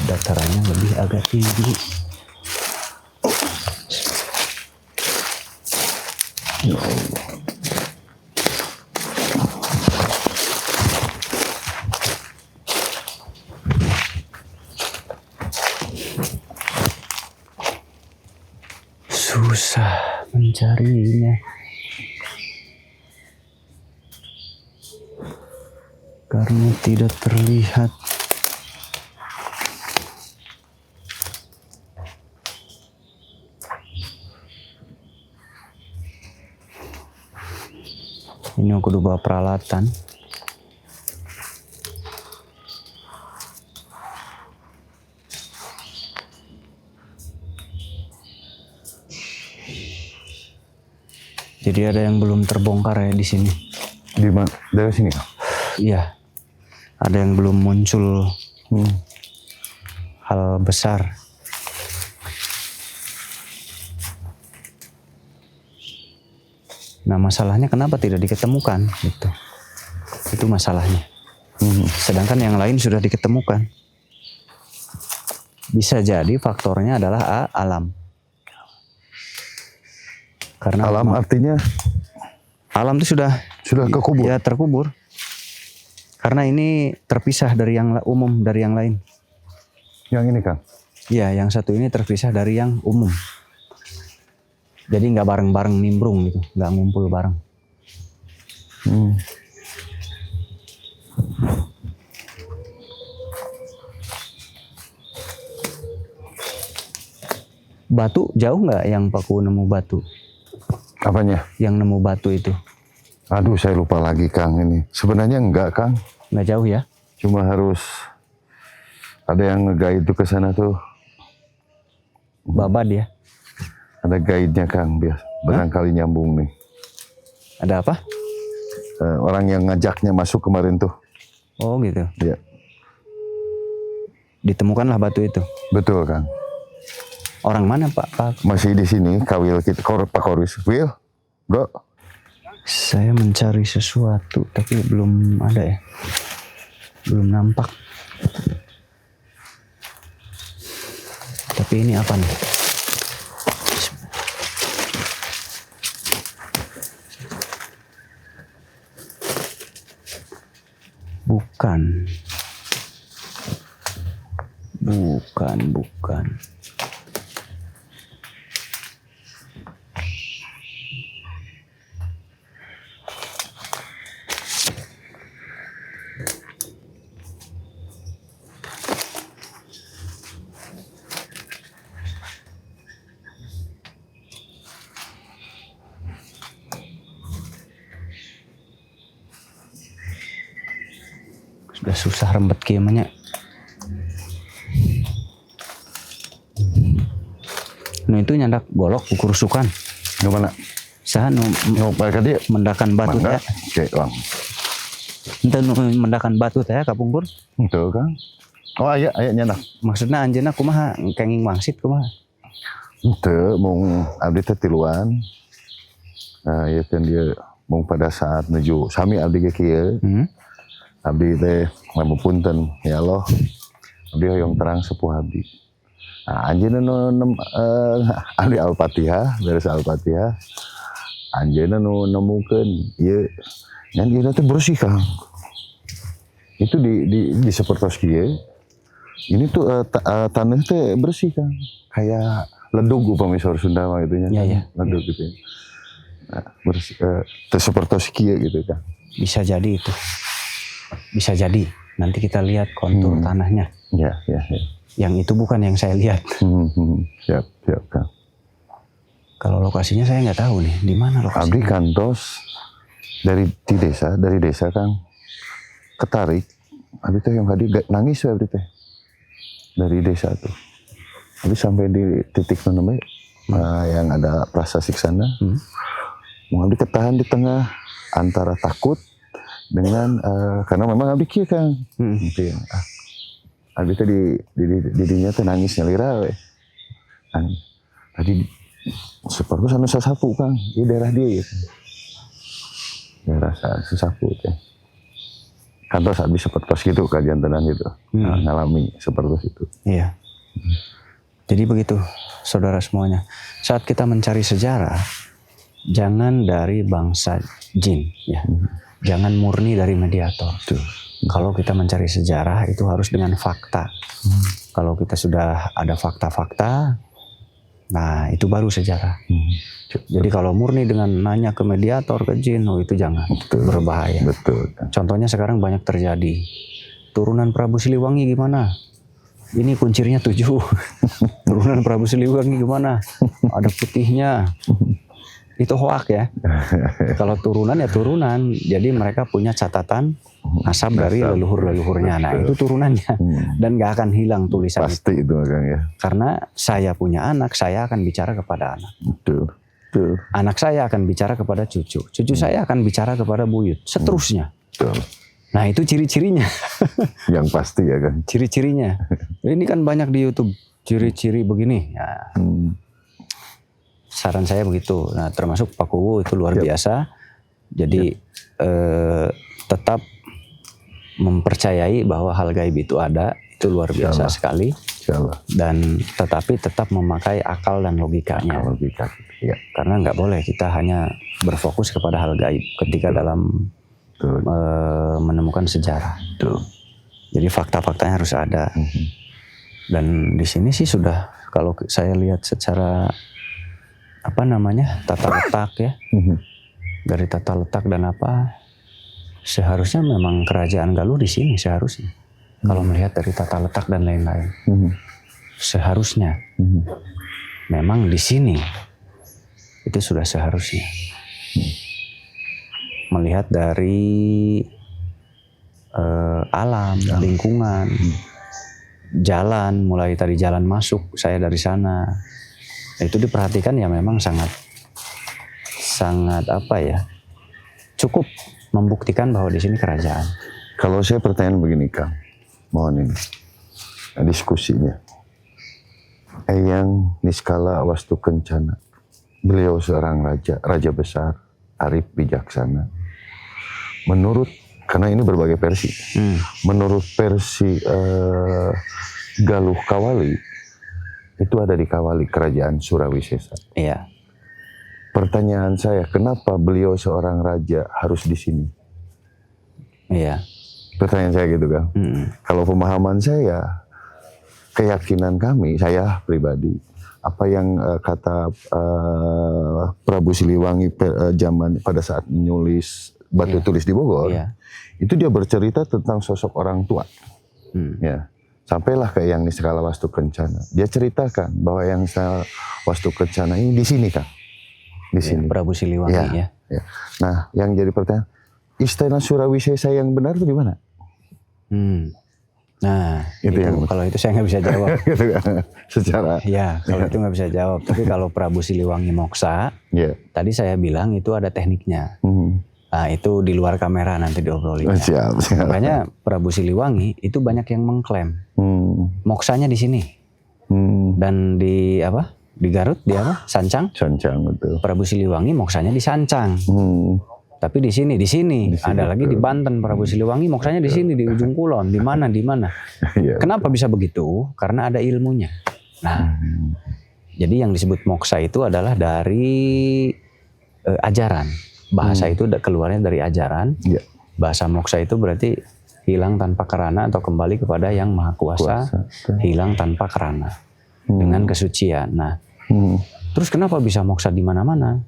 Datarannya lebih agak tinggi. Ya Allah. Susah mencarinya. Karena tidak terlihat. Ini aku udah bawa peralatan. Jadi ada yang belum terbongkar ya di sini. Di mana? Dari sini Kang? Iya. Ada yang belum muncul hal besar. Nah masalahnya kenapa tidak diketemukan gitu. Itu masalahnya. Sedangkan yang lain sudah diketemukan. Bisa jadi faktornya adalah alam. Karena Alam artinya alam itu sudah kekubur. ya terkubur. Karena ini terpisah dari yang umum, dari yang lain. Yang ini Kang. Ya, yang satu ini terpisah dari yang umum. Jadi nggak bareng-bareng nimbrung gitu, nggak ngumpul bareng. Batu jauh nggak yang Paku nemu batu? Apanya? Yang nemu batu itu? Aduh, saya lupa lagi Kang ini. Sebenarnya enggak Kang. Nggak jauh ya? Cuma harus ada yang nge-guide itu ke sana tuh. Babad ya? Ada guide-nya Kang, biar barangkali nyambung nih. Ada apa? Orang yang ngajaknya masuk kemarin tuh. Oh gitu. Ya, Ditemukanlah batu itu. betul Kang. Orang mana Pak? Masih di sini, Kawil kita, Pak Korwis. Will, bro. Saya mencari sesuatu tapi belum ada ya. Belum nampak. Tapi ini apa nih? Bukan. Sudah susah rembet kiamanya. Nah itu nyandak golok ukurusukan. Gimana? Saha nu Mereka dia mendakan batu mangga. teh. Oke, Bang. Ente nu mendakan batu teh kapungkur. Betul Kang. Oh, ayahnya nah. Maksudna anjeunna kumaha kenging wangsit kumaha? Itu mung abdi teh tiluan. Nah, ya kan dia mung pada saat menuju sami abdi ge kieu. Abdi teh ngapunten ya Allah. Abdi hoyong terang sepuh abdi. Nah, anjeunna nu abdi Al-Fatihah, beres Al-Fatihah. Anjeunna nu nemukeun ieu ngan ieu teh bersih Kang. Itu di sepertos kieu. Ini tuh tanah teh bersih Kang. Kayak ledug upami saur Sunda mah gitu nya. Iya. Ledug gitu ya. Nah, bersih teh sepertos kieu gitu Kang. Bisa jadi itu. Bisa jadi. Nanti kita lihat kontur tanahnya. Ya. Yang itu bukan yang saya lihat. Siap Kang. Kalau lokasinya saya nggak tahu nih, di mana lokasinya. Abdi kantos dari desa Kang. Ketarik. Abdi teh yang tadi nangis we abdi teh. Dari desa tuh. Abdi sampai di titik mana yang ada prasasti sana. Abdi ketahan di tengah antara takut dengan karena memang abdi kieu Kang. Gitu ya. Abdi teh di dinya teh nangis nyalira we. Tadi seperti sana sasapu Kang, di daerah dia ya. Daerah sasapu teh. Kantos abdi seperti gitu kajian tenan gitu. Ngalami seperti itu. Iya. Jadi begitu, saudara semuanya. Saat kita mencari sejarah, jangan dari bangsa jin, ya. Jangan murni dari mediator. Kalau kita mencari sejarah itu harus dengan fakta. Kalau kita sudah ada fakta-fakta, nah itu baru sejarah. Jadi kalau murni dengan nanya ke mediator, ke jin, itu jangan. Berbahaya. Betul. Contohnya sekarang banyak terjadi. Turunan Prabu Siliwangi gimana? Ini kuncirnya 7. Turunan Prabu Siliwangi gimana? Ada putihnya. Itu hoak ya. Kalau turunan ya turunan. Jadi mereka punya catatan nasab dari leluhur-leluhurnya. Nah itu turunannya. Dan gak akan hilang tulisan Pasti itu Kang ya. Karena saya punya anak, saya akan bicara kepada anak. Betul. Anak saya akan bicara kepada cucu. Cucu saya akan bicara kepada buyut. Seterusnya. Betul. Nah itu ciri-cirinya. Yang pasti ya Kang. Ciri-cirinya. Ini kan banyak di YouTube. Ciri-ciri begini. Ya. Saran saya begitu. Nah termasuk Pak Kuwu itu luar biasa. Jadi tetap mempercayai bahwa hal gaib itu ada. Itu luar biasa sekali. Insya Allah. dan tetapi tetap memakai akal dan logikanya. Kalau logika, ya. Karena nggak boleh kita hanya berfokus kepada hal gaib ketika dalam Betul. menemukan sejarah. Betul. Jadi fakta-faktanya harus ada. Dan di sini sih sudah, kalau saya lihat secara apa namanya, tata letak ya, dari tata letak dan apa, seharusnya memang kerajaan Galuh di sini seharusnya. Kalau melihat dari tata letak dan lain-lain, seharusnya memang di sini itu sudah seharusnya. Melihat dari alam, lingkungan, jalan, mulai tadi jalan masuk, saya dari sana, itu diperhatikan ya memang sangat apa ya, cukup membuktikan bahwa di sini kerajaan. Kalau saya pertanyaan begini Kang, mohon ini diskusinya. Eyang Niskala Wastu Kencana, beliau seorang raja besar, arif bijaksana. Menurut, karena ini berbagai versi, menurut versi Galuh Kawali, itu ada di Kawali, kerajaan Surawisesa. Iya. Pertanyaan saya, kenapa beliau seorang raja harus di sini? Iya. Pertanyaan saya gitu kan. Kalau pemahaman saya, keyakinan kami, saya pribadi, apa yang kata Prabu Siliwangi zaman pada saat menulis batu tulis di Bogor, itu dia bercerita tentang sosok orang tua. Ya. Sampailah ke Eyang Niskala Wastu Kencana. Dia ceritakan bahwa Eyang Niskala Wastu Kencana ini di sini Kang. Di sini. Prabu Siliwangi ya. Nah, yang jadi pertanyaan, Istana Surawisesa yang benar itu di mana? Nah, itu yang kalau itu saya nggak bisa jawab. gitu kan. Secara. Ya, kalau itu nggak bisa jawab. Tapi kalau Prabu Siliwangi Moksa, tadi saya bilang itu ada tekniknya. Nah, itu di luar kamera nanti diobrolin. Siap. Makanya Prabu Siliwangi itu banyak yang mengklaim moksanya di sini. Dan di apa? Di Garut, di apa? Sancang. Sancang, betul. Prabu Siliwangi moksanya di Sancang. Tapi di sini. Ada lagi di Banten, Prabu Siliwangi moksanya di sini, di ujung kulon, di mana. Kenapa bisa begitu? Karena ada ilmunya. Nah, jadi yang disebut moksa itu adalah dari ajaran. Bahasa itu keluarnya dari ajaran. Bahasa moksa itu berarti hilang tanpa kerana atau kembali kepada yang maha kuasa, hilang tanpa kerana dengan kesucian. Nah, terus kenapa bisa moksa di mana-mana?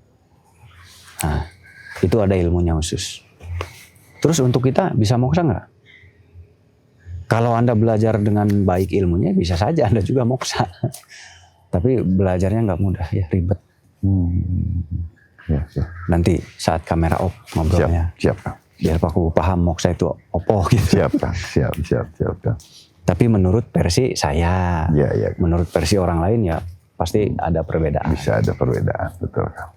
Nah, itu ada ilmunya khusus. Terus untuk kita bisa moksa nggak? Kalau Anda belajar dengan baik ilmunya, bisa saja Anda juga moksa. Tapi belajarnya nggak mudah ya, ribet. Nanti saat kamera off ngobrolnya. Siap. Biar aku paham moksa itu opo gitu. Siap. Tapi menurut versi saya, menurut versi orang lain ya pasti ada perbedaan. Bisa ada perbedaan, betul Kang.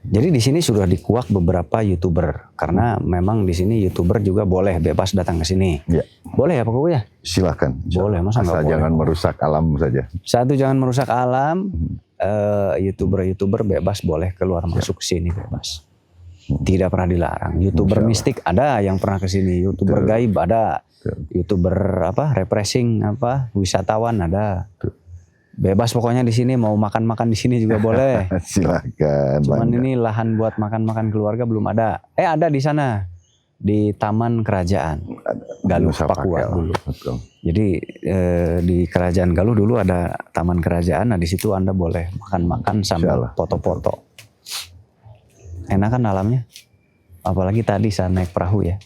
Jadi di sini sudah dikuak beberapa YouTuber karena memang di sini YouTuber juga boleh bebas datang ke sini. Boleh ya Pak Kuku ya? Silakan. Boleh, masa nggak boleh? Jangan merusak alam saja. Satu, jangan merusak alam. YouTuber bebas boleh keluar masuk ke sini bebas. Tidak pernah dilarang. YouTuber mistik ada yang pernah ke sini, YouTuber gaib ada, YouTuber repressing wisatawan ada. Bebas pokoknya di sini, mau makan-makan di sini juga boleh. Silakan. Cuman ini lahan buat makan-makan keluarga belum ada. Ada di sana di Taman Kerajaan Galuh Papua dulu. Betul. Jadi di Kerajaan Galuh dulu ada Taman Kerajaan. Nah di situ Anda boleh makan-makan sambil foto-foto. Enak kan alamnya? Apalagi tadi saya naik perahu ya.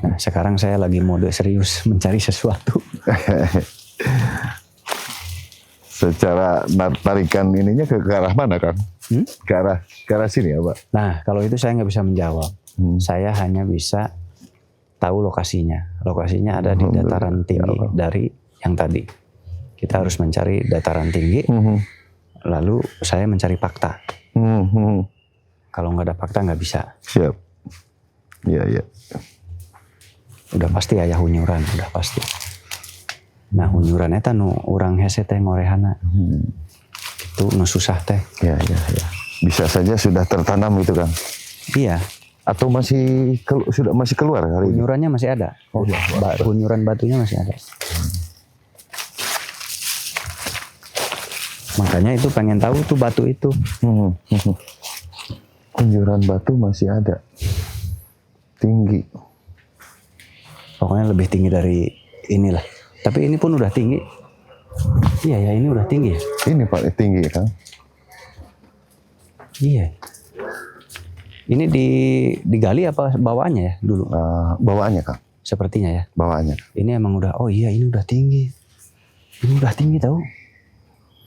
Nah, sekarang saya lagi mode serius mencari sesuatu. Secara tarikan ininya ke arah mana Kang? Ke arah sini ya Pak? Nah kalau itu saya nggak bisa menjawab. Saya hanya bisa tahu lokasinya. Lokasinya ada di dataran tinggi dari yang tadi. Kita harus mencari dataran tinggi. Lalu saya mencari fakta. Kalau nggak ada fakta nggak bisa. Siap. Iya. Udah pasti ayah hunyuran, udah pasti. Nah hunyuran eta nu urang hese teh ngorehana. Itu nu susah teh. Iya. Bisa saja sudah tertanam itu Kang. Iya. Atau masih keluar hari ini? Hunyurannya masih ada. Hunyuran batunya masih ada. Makanya itu pengen tahu tuh batu itu. Kunjuran batu masih ada. Tinggi. Pokoknya lebih tinggi dari inilah. Tapi ini pun udah tinggi. Iya ya, ini udah tinggi ya. Ini paling tinggi kan? Iya. Ini digali apa bawaannya ya dulu? Bawaannya Kang. Sepertinya ya. Bawaannya. Ini emang udah, oh iya ini udah tinggi. Ini udah tinggi tahu.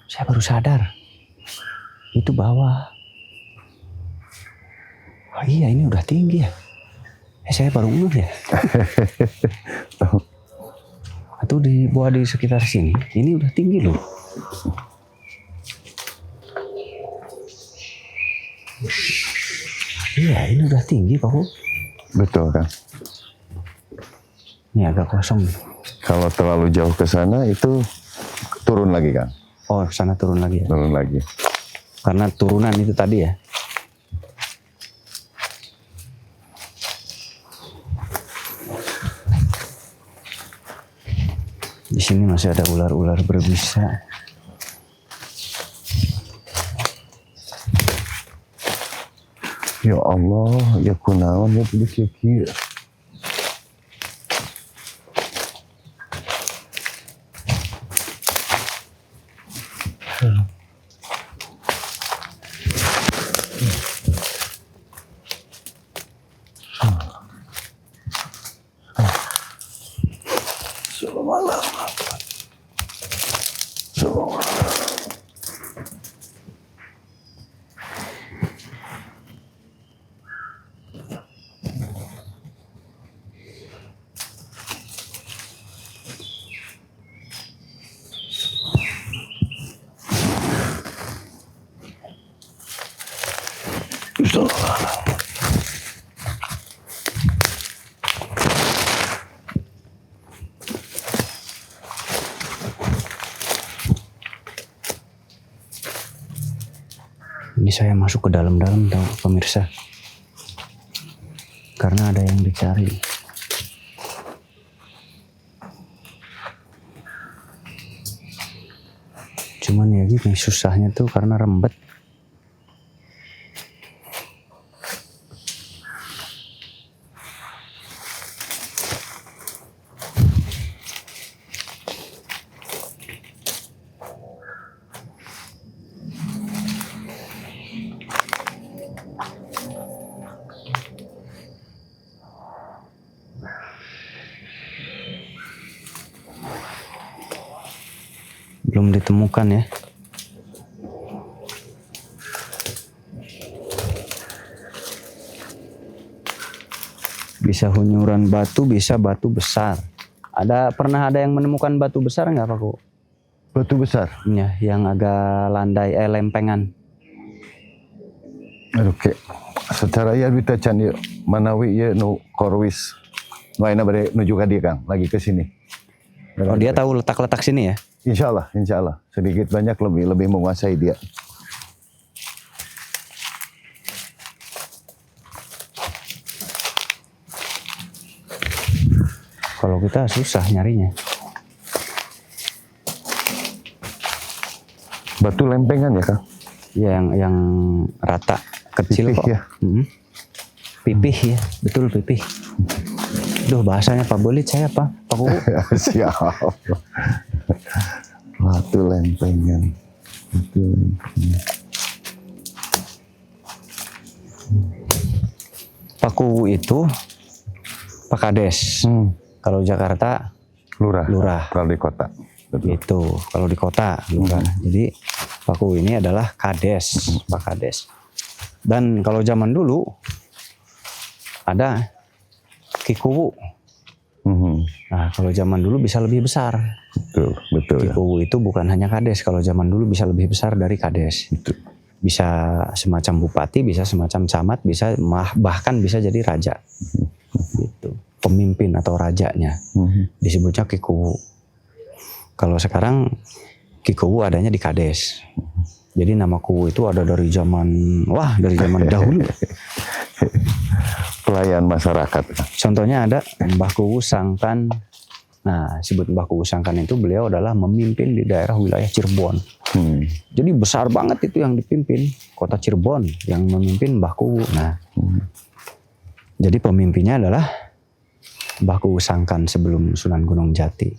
Saya baru sadar. Itu bawah. Oh iya ini udah tinggi ya. Saya baru ngeh ya. Atau di bawah di sekitar sini. Ini udah tinggi loh. Iya ini udah tinggi Pak. Betul kan? Ini agak kosong. Kalau terlalu jauh ke sana itu turun lagi kan? Oh sana turun lagi ya. Turun lagi. Karena turunan itu tadi ya. Di sini masih ada ular-ular berbisa. Ya Allah, ya kunaon ya tadi kieu. Ini saya masuk ke dalam-dalam tahu pemirsa. Karena ada yang dicari. Cuman ya gitu susahnya tuh karena rembet. Belum ditemukan ya. Bisa hunyuran batu, bisa batu besar. Pernah ada yang menemukan batu besar nggak Pak Ku? Batu besar. Ya, yang agak landai, lempengan. Oke. Secara ya kita can ieu manawi ya nu korwis. Lainnya bade nuju ka dieu Kang, lagi ke sini. Oh, dia tahu letak-letak sini ya? Insya Allah. Sedikit banyak lebih menguasai dia. Kalau kita susah nyarinya. Batu lempengan ya Kang? Ya yang rata, kecil Pipih kok. ya? Pipih ya, betul pipih. Duh bahasanya Pak Belit saya Pak Kuku. Siap. Batu lempengan. Pak Kuku itu Pak Kades. Kalau Jakarta Lurah. Kalau di kota. Betul. Itu kalau di kota Lurah. Jadi Pak Kuku ini adalah Kades, Pak Kades. Dan kalau zaman dulu ada Kikuwu. Nah, kalau zaman dulu bisa lebih besar. Betul. Kikuwu itu bukan hanya Kades. Kalau zaman dulu bisa lebih besar dari Kades. Betul. Bisa semacam bupati, bisa semacam camat, bisa bahkan bisa jadi raja. Gitu. Pemimpin atau rajanya. Disebutnya Kikuwu. Kalau sekarang Kikuwu adanya di Kades. Jadi nama Kuwu itu ada dari zaman dahulu. Pelayan masyarakat. Contohnya ada Mbah Kuwu Sangkan Nah, sebut Mbah Kuwu Sangkan itu beliau adalah memimpin di daerah wilayah Cirebon. Jadi besar banget itu yang dipimpin, kota Cirebon yang memimpin Mbah Kuwu. Nah, jadi pemimpinnya adalah Mbah Kuwu Sangkan sebelum Sunan Gunung Jati.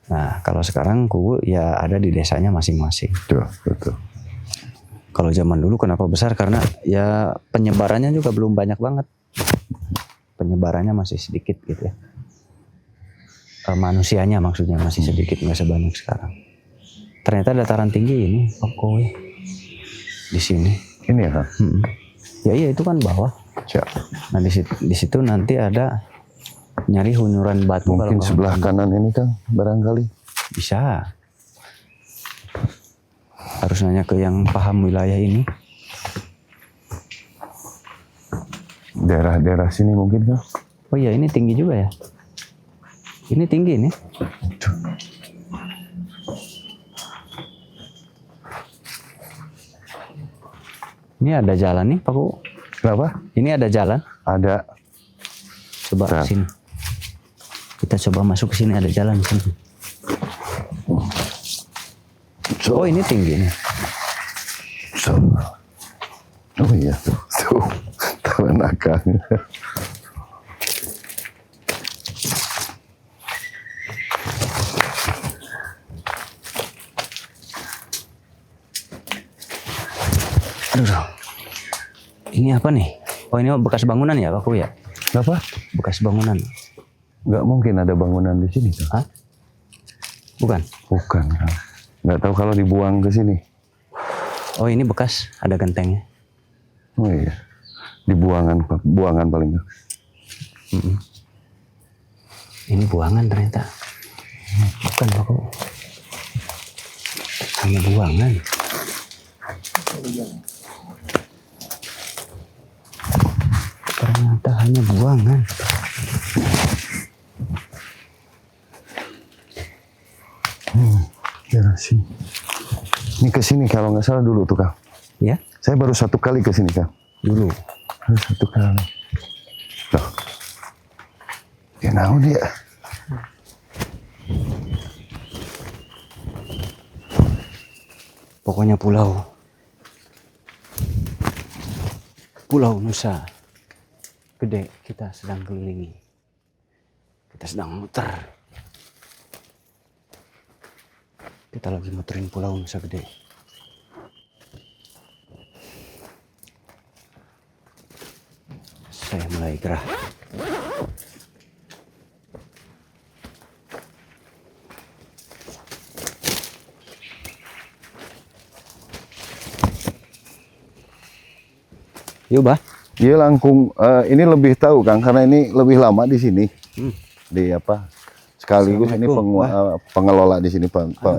Nah, kalau sekarang Kuwu ya ada di desanya masing-masing. Betul. Kalau zaman dulu kenapa besar? Karena ya penyebarannya juga belum banyak banget. Penyebarannya masih sedikit gitu ya. Manusianya maksudnya masih sedikit, nggak sebanyak sekarang. Ternyata dataran tinggi ini, Kowe di sini. Ini ya Kang? Ya iya itu kan bawah. Siap. Nah di situ nanti ada nyari hunyuran batu. Mungkin kalau sebelah kanan ini Kang, barangkali. bisa. Harus nanya ke yang paham wilayah ini. Daerah-daerah sini mungkin Kang? Oh iya ini tinggi juga ya. Ini tinggi nih. Ini ada jalan nih Pak Kuwu. Kenapa? Ini ada jalan. Ada. Coba Bentar. sini. Kita coba masuk ke sini, ada jalan di sini. Oh ini tinggi nih. Oh iya tuh. Taman Akang. Aduh. Ini apa nih? Oh ini bekas bangunan ya Pak Kuwu ya? Kenapa? Bekas bangunan. Nggak mungkin ada bangunan di sini Kang. Hah? Bukan? Bukan Kang. Nggak tahu kalau dibuang ke sini. Oh ini bekas, ada gentengnya. Oh iya. Buangan paling nggak. Ini buangan ternyata. Bukan Pak Kuwu. Hanya buangan. Ternyata hanya buangan. Ya sini. Ini ke sini kalau nggak salah dulu tuh Kang. Ya, Saya baru 1 kali ke sini Kang. dulu. Baru 1 kali. Loh. Ya naon ya. Pokoknya Pulau Nusa Gede kita sedang kelilingi. Kita sedang muter. Kita lagi muterin Pulau Nusa Gede. Saya mulai gerah. Yuk, Bah. Dia langkung ini lebih tahu Kang karena ini lebih lama di sini. Di apa? Sekaligus ini pengelola di sini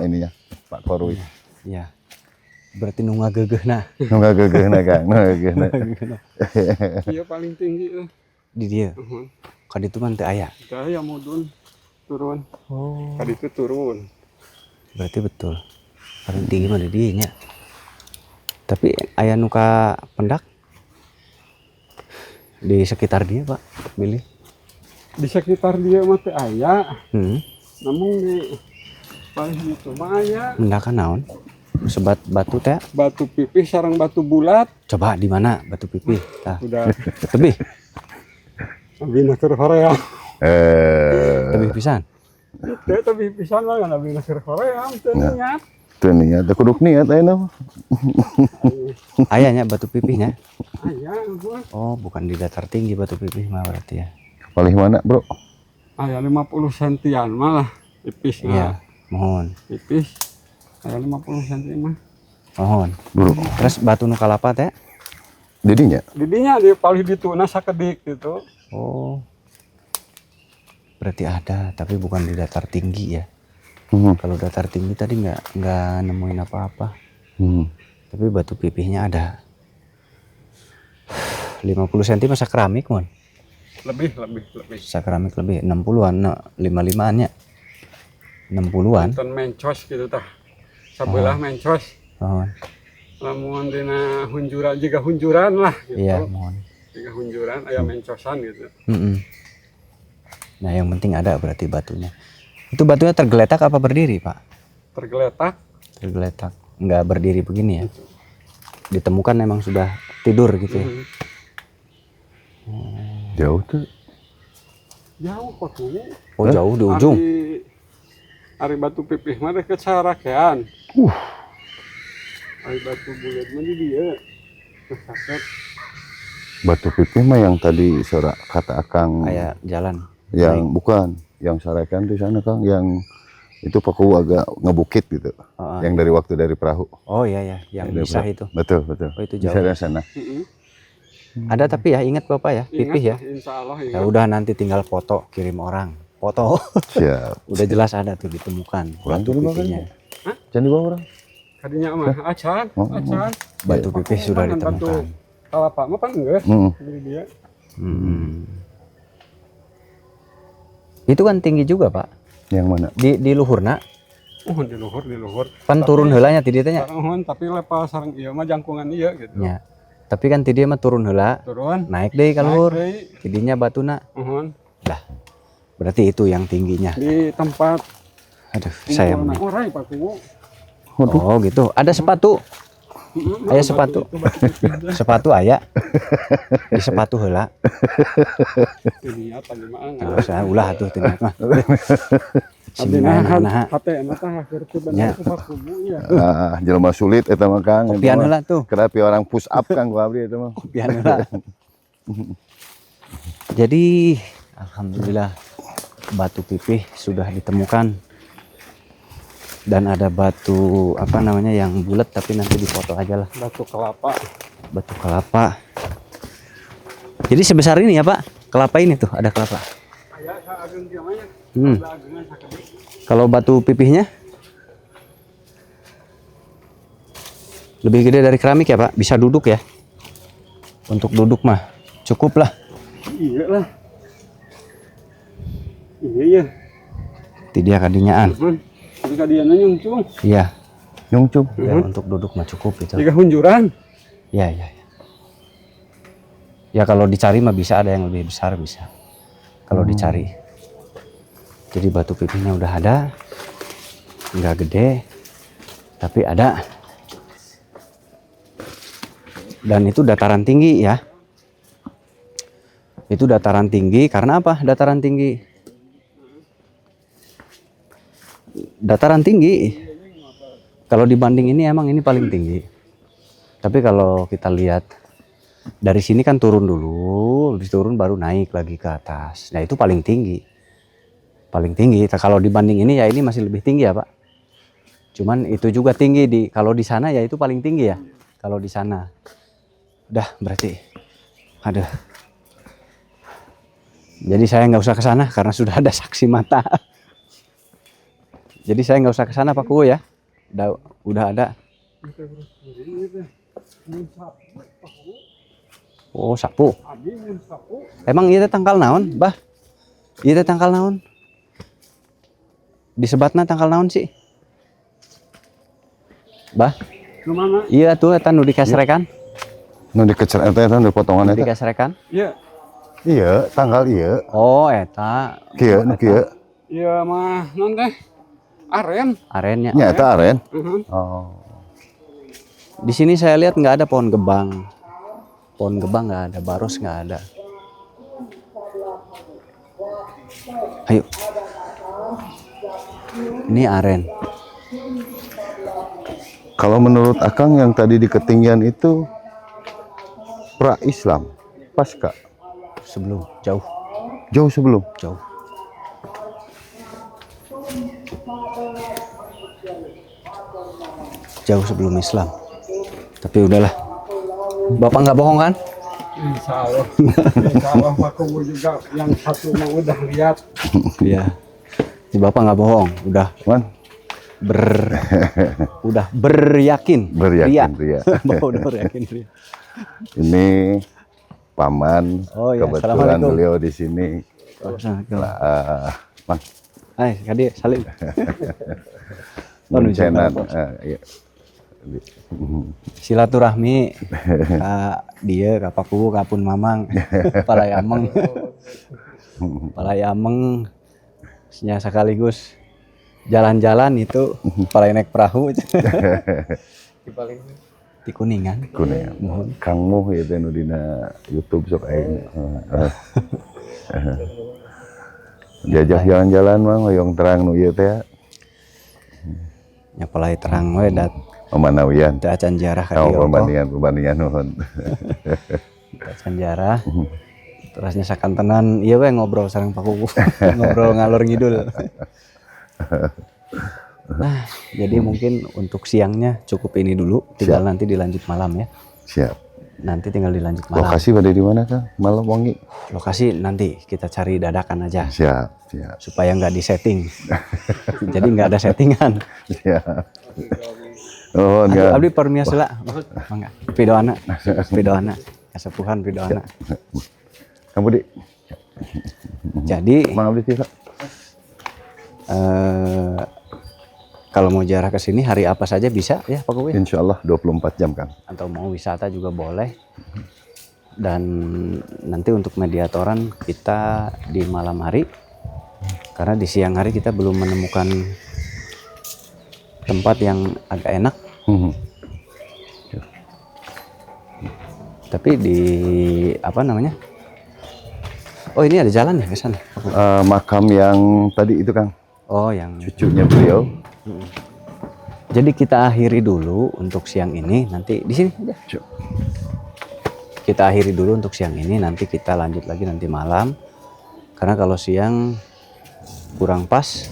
ininya Pak Korwi. Ya. Berarti nunggu geugeuhna. Nggak geugeuhna Kang, geugeuhna. Iya paling tinggi tuh. Di dia. Kadi itu kan teu aya. Saya mudun turun. Oh. Tadi itu turun. Berarti betul. Paling tinggi mah di dieu nya. Tapi aya nu ka pendak di sekitar dia, Pak, Billy. Di sekitar dia mah teu aya. Namun di paling itu mah aya mendakan naon? Sebat batu teh. batu pipih sarang batu bulat. Coba di mana batu pipih? Tah. Udah Lebih. bina keur Korea. Lebih pisan. Teh tapi pisan mah kana bina keur Korea teu niat. Tuh niat, kuduk niat ayeuna. Ayahnya batu pipihnya. Aya gua. Oh, bukan di datar tinggi batu pipih mah berarti ya. Paling mana, Bro? Aya 50 sentian malah pipis Iya, mohon. pipis. Aya 50 senti mah. Mohon. Bro. Terus batu nu kalapa teh? Didinya? Didinya di paling dituna sakedik gitu. Oh. Berarti ada, tapi bukan di datar tinggi ya. Kalau datar tinggi tadi nggak nemuin apa-apa. Tapi batu pipihnya ada. 50 cm masa keramik, Mon? Lebih. Masa keramik lebih 60-an, 55-an nya. 60-an. Nonton mencos gitu tah. Sabelah mencos. Oh. Lamun dina hunjuran juga hunjuran lah gitu. Iya, mohon. Jika hunjuran aya mencosan gitu. Nah, yang penting ada berarti batunya. Itu batunya tergeletak apa berdiri, Pak? Tergeletak. Tergeletak, nggak berdiri begini ya. Ditemukan memang sudah tidur gitu ya. Jauh tuh. Jauh Pak Kuwu. Oh, jauh di ujung. Ari batu pipih mah deket sarakean. Ari batu bulat mah di dia. Sakit. Batu pipih mah yang tadi suara kata Akang Kayak jalan. yang bukan, yang Sarakan di sana Kang, yang itu Paku agak ngebukit gitu. Yang dari waktu dari perahu. Oh iya ya, yang Dari bisa perahu. itu. Betul, betul. Oh, itu Di jauh. sana. Ada tapi ya, ingat Bapak ya, pipih ya. Insya Allah Ya ingat. udah nanti tinggal foto, kirim orang. Foto. Siap. Udah jelas ada tuh ditemukan Kurang batu tuh dimakan. pipihnya. Jangan dibawa orang. Kadinya mah acan, Oh, acan. Batu pipih sudah Makan batu ditemukan. kelapa mah pan enggak? Hmm. Di dia. Itu kan tinggi juga, Pak. Yang mana? Di luhurna Di luhur. kan turun heulanya ti dieu teh nya. Tapi lepas sareng ieu mah jangkungan ieu gitu. Ya. Tapi kan ti dieu mah turun heula, Turun. naik deui ka luhur. Naik deui. Tidinya batuna. Uhun. Lah. Berarti itu yang tingginya. Di tempat Aduh, saya kumpulna menit. orang Pak Kuwu. Oh, gitu. Ada sepatu. Aya sepatu. Sepatu aya. Di sepatu heula. Ini apa gimana? Kalau saya ulah atuh teh mah. Abdi Sini nahan nah. hate mah tah kerti Ya. bener ku Pak Kuwu ya. Jelema sulit eta mah Kang. Kopian heula tuh. Kerapi orang push up Kang ku abdi eta mah. Kopian heula. Jadi alhamdulillah batu pipih sudah ditemukan. Dan ada batu apa namanya yang bulat tapi nanti difoto aja lah. Batu kelapa. Batu kelapa. Jadi sebesar ini ya Pak, kelapa ini tuh ada kelapa. Aya saageung kieu mah ya. Saageungan sakeudeuk. Kalau batu pipihnya lebih gede dari keramik ya Pak, bisa duduk ya. Untuk duduk mah cukup lah. Iya lah. Iya ya. Ti dia kadinyaan. Tapi kadiana nyungcung. Iya, Nyungcung. ya, untuk duduk mah cukup itu. Jika hunjuran. Ya, ya, ya. Ya kalau dicari mah bisa ada yang lebih besar bisa. Kalau dicari. Jadi batu pipihnya udah ada. Nggak gede. Tapi ada. Dan itu dataran tinggi ya. Itu dataran tinggi karena apa? Dataran tinggi. Dataran tinggi. Kalau dibanding ini emang ini paling tinggi. Tapi kalau kita lihat dari sini kan turun dulu, habis turun baru naik lagi ke atas. Nah, itu paling tinggi. Paling tinggi. Kalau dibanding ini ya ini masih lebih tinggi ya, Pak. Cuman itu juga tinggi kalau di sana ya itu paling tinggi ya. Kalau di sana. Udah berarti. Aduh. Jadi saya nggak usah ke sana karena sudah ada saksi mata. Jadi saya nggak usah ke sana Pak Kuwu ya. Udah ada. Oh, sapu. Emang ieu teh tangkal naon, Bah? Ieu teh tangkal naon? Disebatna tangkal naon sih? Bah? Kemana? Iya tuh eta nu dikasrekan. Nu dikecer eta nu potongan eta. Dikasrekan. Iya. Iya, tanggal iya. Oh, eta. Kieu nu kieu. Iya mah non teh. Aren. Arennya. Nya eta aren. Uhun. Oh. Di sini saya lihat nggak ada pohon gebang. Pohon gebang nggak ada, baros nggak ada. Ayo. Ini aren. Kalau menurut Akang yang tadi di ketinggian itu pra-Islam, pasca, Sebelum, jauh, jauh sebelum. jauh. Jauh sebelum Islam. Tapi udahlah. Bapak nggak bohong kan? Insya Allah. Insya Allah Pak Kuwu juga yang satu mah udah lihat. Iya. Si Bapak nggak bohong. Man, Udah beryakin. beryakin ria. Bapak udah beryakin. Ria. Ini paman, Oh iya, kebetulan assalamualaikum. beliau di sini. Mang, Hai, Kadi, salim. Muncenan. Iya. Silaturahmi ka dia ka Pak Kuwu ka Pun Mamang Palayameng nya sekaligus jalan-jalan itu paling naik perahu di Kuningan. Kuningan. Kang Muh ya teh nu dina YouTube sok aing. Jajah jalan-jalan mah hoyong terang nu ieu teh. Nya palai terang we dat Pemanawian. teu acan jarah ka Oh, dieu. pembandingan nuhun. Acan jarah. Terusnya sakantenan ieu we ngobrol sareng Pak Kuku. Ngobrol ngalor ngidul. Nah, jadi mungkin untuk siangnya cukup ini dulu, tinggal nanti dilanjut malam ya. Siap. Nanti tinggal dilanjut malam. Lokasi pada di mana Kang? Malam wangi. Lokasi nanti kita cari dadakan aja Siap, siap. supaya nggak disetting. Jadi nggak ada settingan. Siap. Oh, enggak. Abdi permias lah. Mangga. Pidoana. Pidoana. Kasepuhan pidoana. Kamu di Jadi Mang Abdi sih, Kak? kalau mau jarah ke sini hari apa saja bisa ya Pak Kuwi? Insya Allah 24 jam Kang. Atau mau wisata juga boleh. Dan nanti untuk mediatoran kita di malam hari, karena di siang hari kita belum menemukan tempat yang agak enak. Tapi di apa namanya? Oh ini ada jalan ya ke sana? Makam yang tadi itu Kang, Oh yang cucunya beliau. Jadi kita akhiri dulu untuk siang ini, nanti di sini aja. Kita akhiri dulu untuk siang ini, nanti kita lanjut lagi nanti malam. Karena kalau siang kurang pas,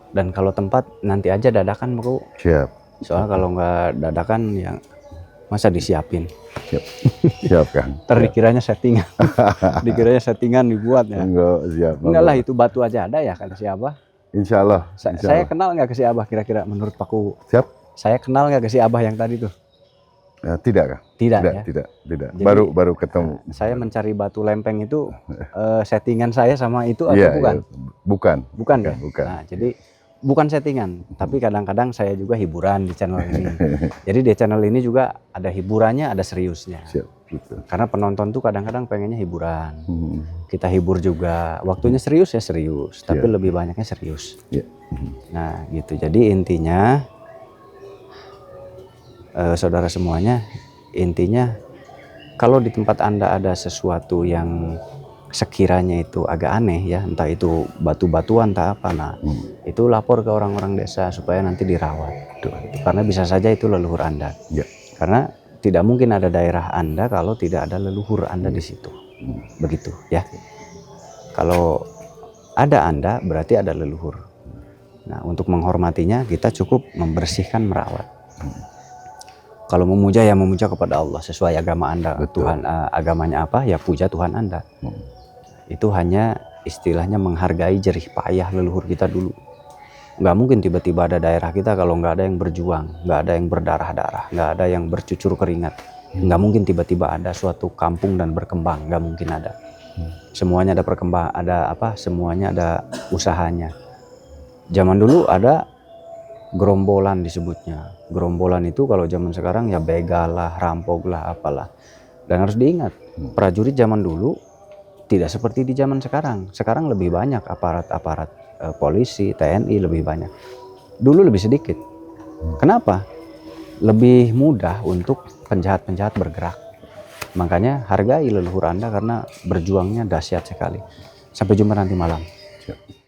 dan kalau tempat nanti aja dadakan Bro. Siap. Soalnya kalau nggak dadakan ya masa disiapin. Siap. Siap Kang. Ntar dikiranya settingan. Dikiranya settingan dibuat ya. Enggak, siap. Enggak lah, itu batu aja ada ya kata si Abah. Insya Allah. Insya Saya Allah. kenal nggak ke si Abah kira-kira menurut Pak Kuwu? Siap. Saya kenal nggak ke si Abah yang tadi tuh? Tidak Kang. Tidak, Tidak, ya? tidak. Jadi, baru ketemu. Saya mencari batu lempeng itu settingan saya sama itu atau Iya, bukan? iya. Bukan. Bukan ya? Bukan. Nah, jadi bukan settingan, tapi kadang-kadang saya juga hiburan di channel ini. Jadi di channel ini juga ada hiburannya, ada seriusnya. Siap. Gitu. Karena penonton tuh kadang-kadang pengennya hiburan. Kita hibur juga. Waktunya serius ya serius, tapi Iya. lebih banyaknya serius. Iya. Nah, gitu. Jadi intinya saudara semuanya, intinya kalau di tempat Anda ada sesuatu yang sekiranya itu agak aneh ya, entah itu batu-batuan entah apa, nah itu lapor ke orang-orang desa supaya nanti dirawat. Karena bisa saja itu leluhur Anda. Iya. Karena tidak mungkin ada daerah Anda kalau tidak ada leluhur Anda di situ. Begitu ya. Kalau ada Anda berarti ada leluhur. Nah, untuk menghormatinya kita cukup membersihkan, merawat. Kalau memuja ya memuja kepada Allah sesuai agama Anda. Betul. Tuhan agamanya apa ya puja Tuhan Anda. Itu hanya istilahnya menghargai jerih payah leluhur kita dulu. Nggak mungkin tiba-tiba ada daerah kita kalau nggak ada yang berjuang, nggak ada yang berdarah-darah, nggak ada yang bercucur keringat. Nggak mungkin tiba-tiba ada suatu kampung dan berkembang, nggak mungkin ada. Semuanya ada perkembang, ada apa? Semuanya ada usahanya. Zaman dulu ada gerombolan disebutnya. Gerombolan itu kalau zaman sekarang ya begal lah, rampok lah, apalah. Dan harus diingat, prajurit zaman dulu tidak seperti di zaman sekarang. Sekarang lebih banyak aparat-aparat polisi, TNI lebih banyak. Dulu lebih sedikit. Kenapa? Lebih mudah untuk penjahat-penjahat bergerak. Makanya hargai leluhur Anda karena berjuangnya dahsyat sekali. Sampai jumpa nanti malam. Siap.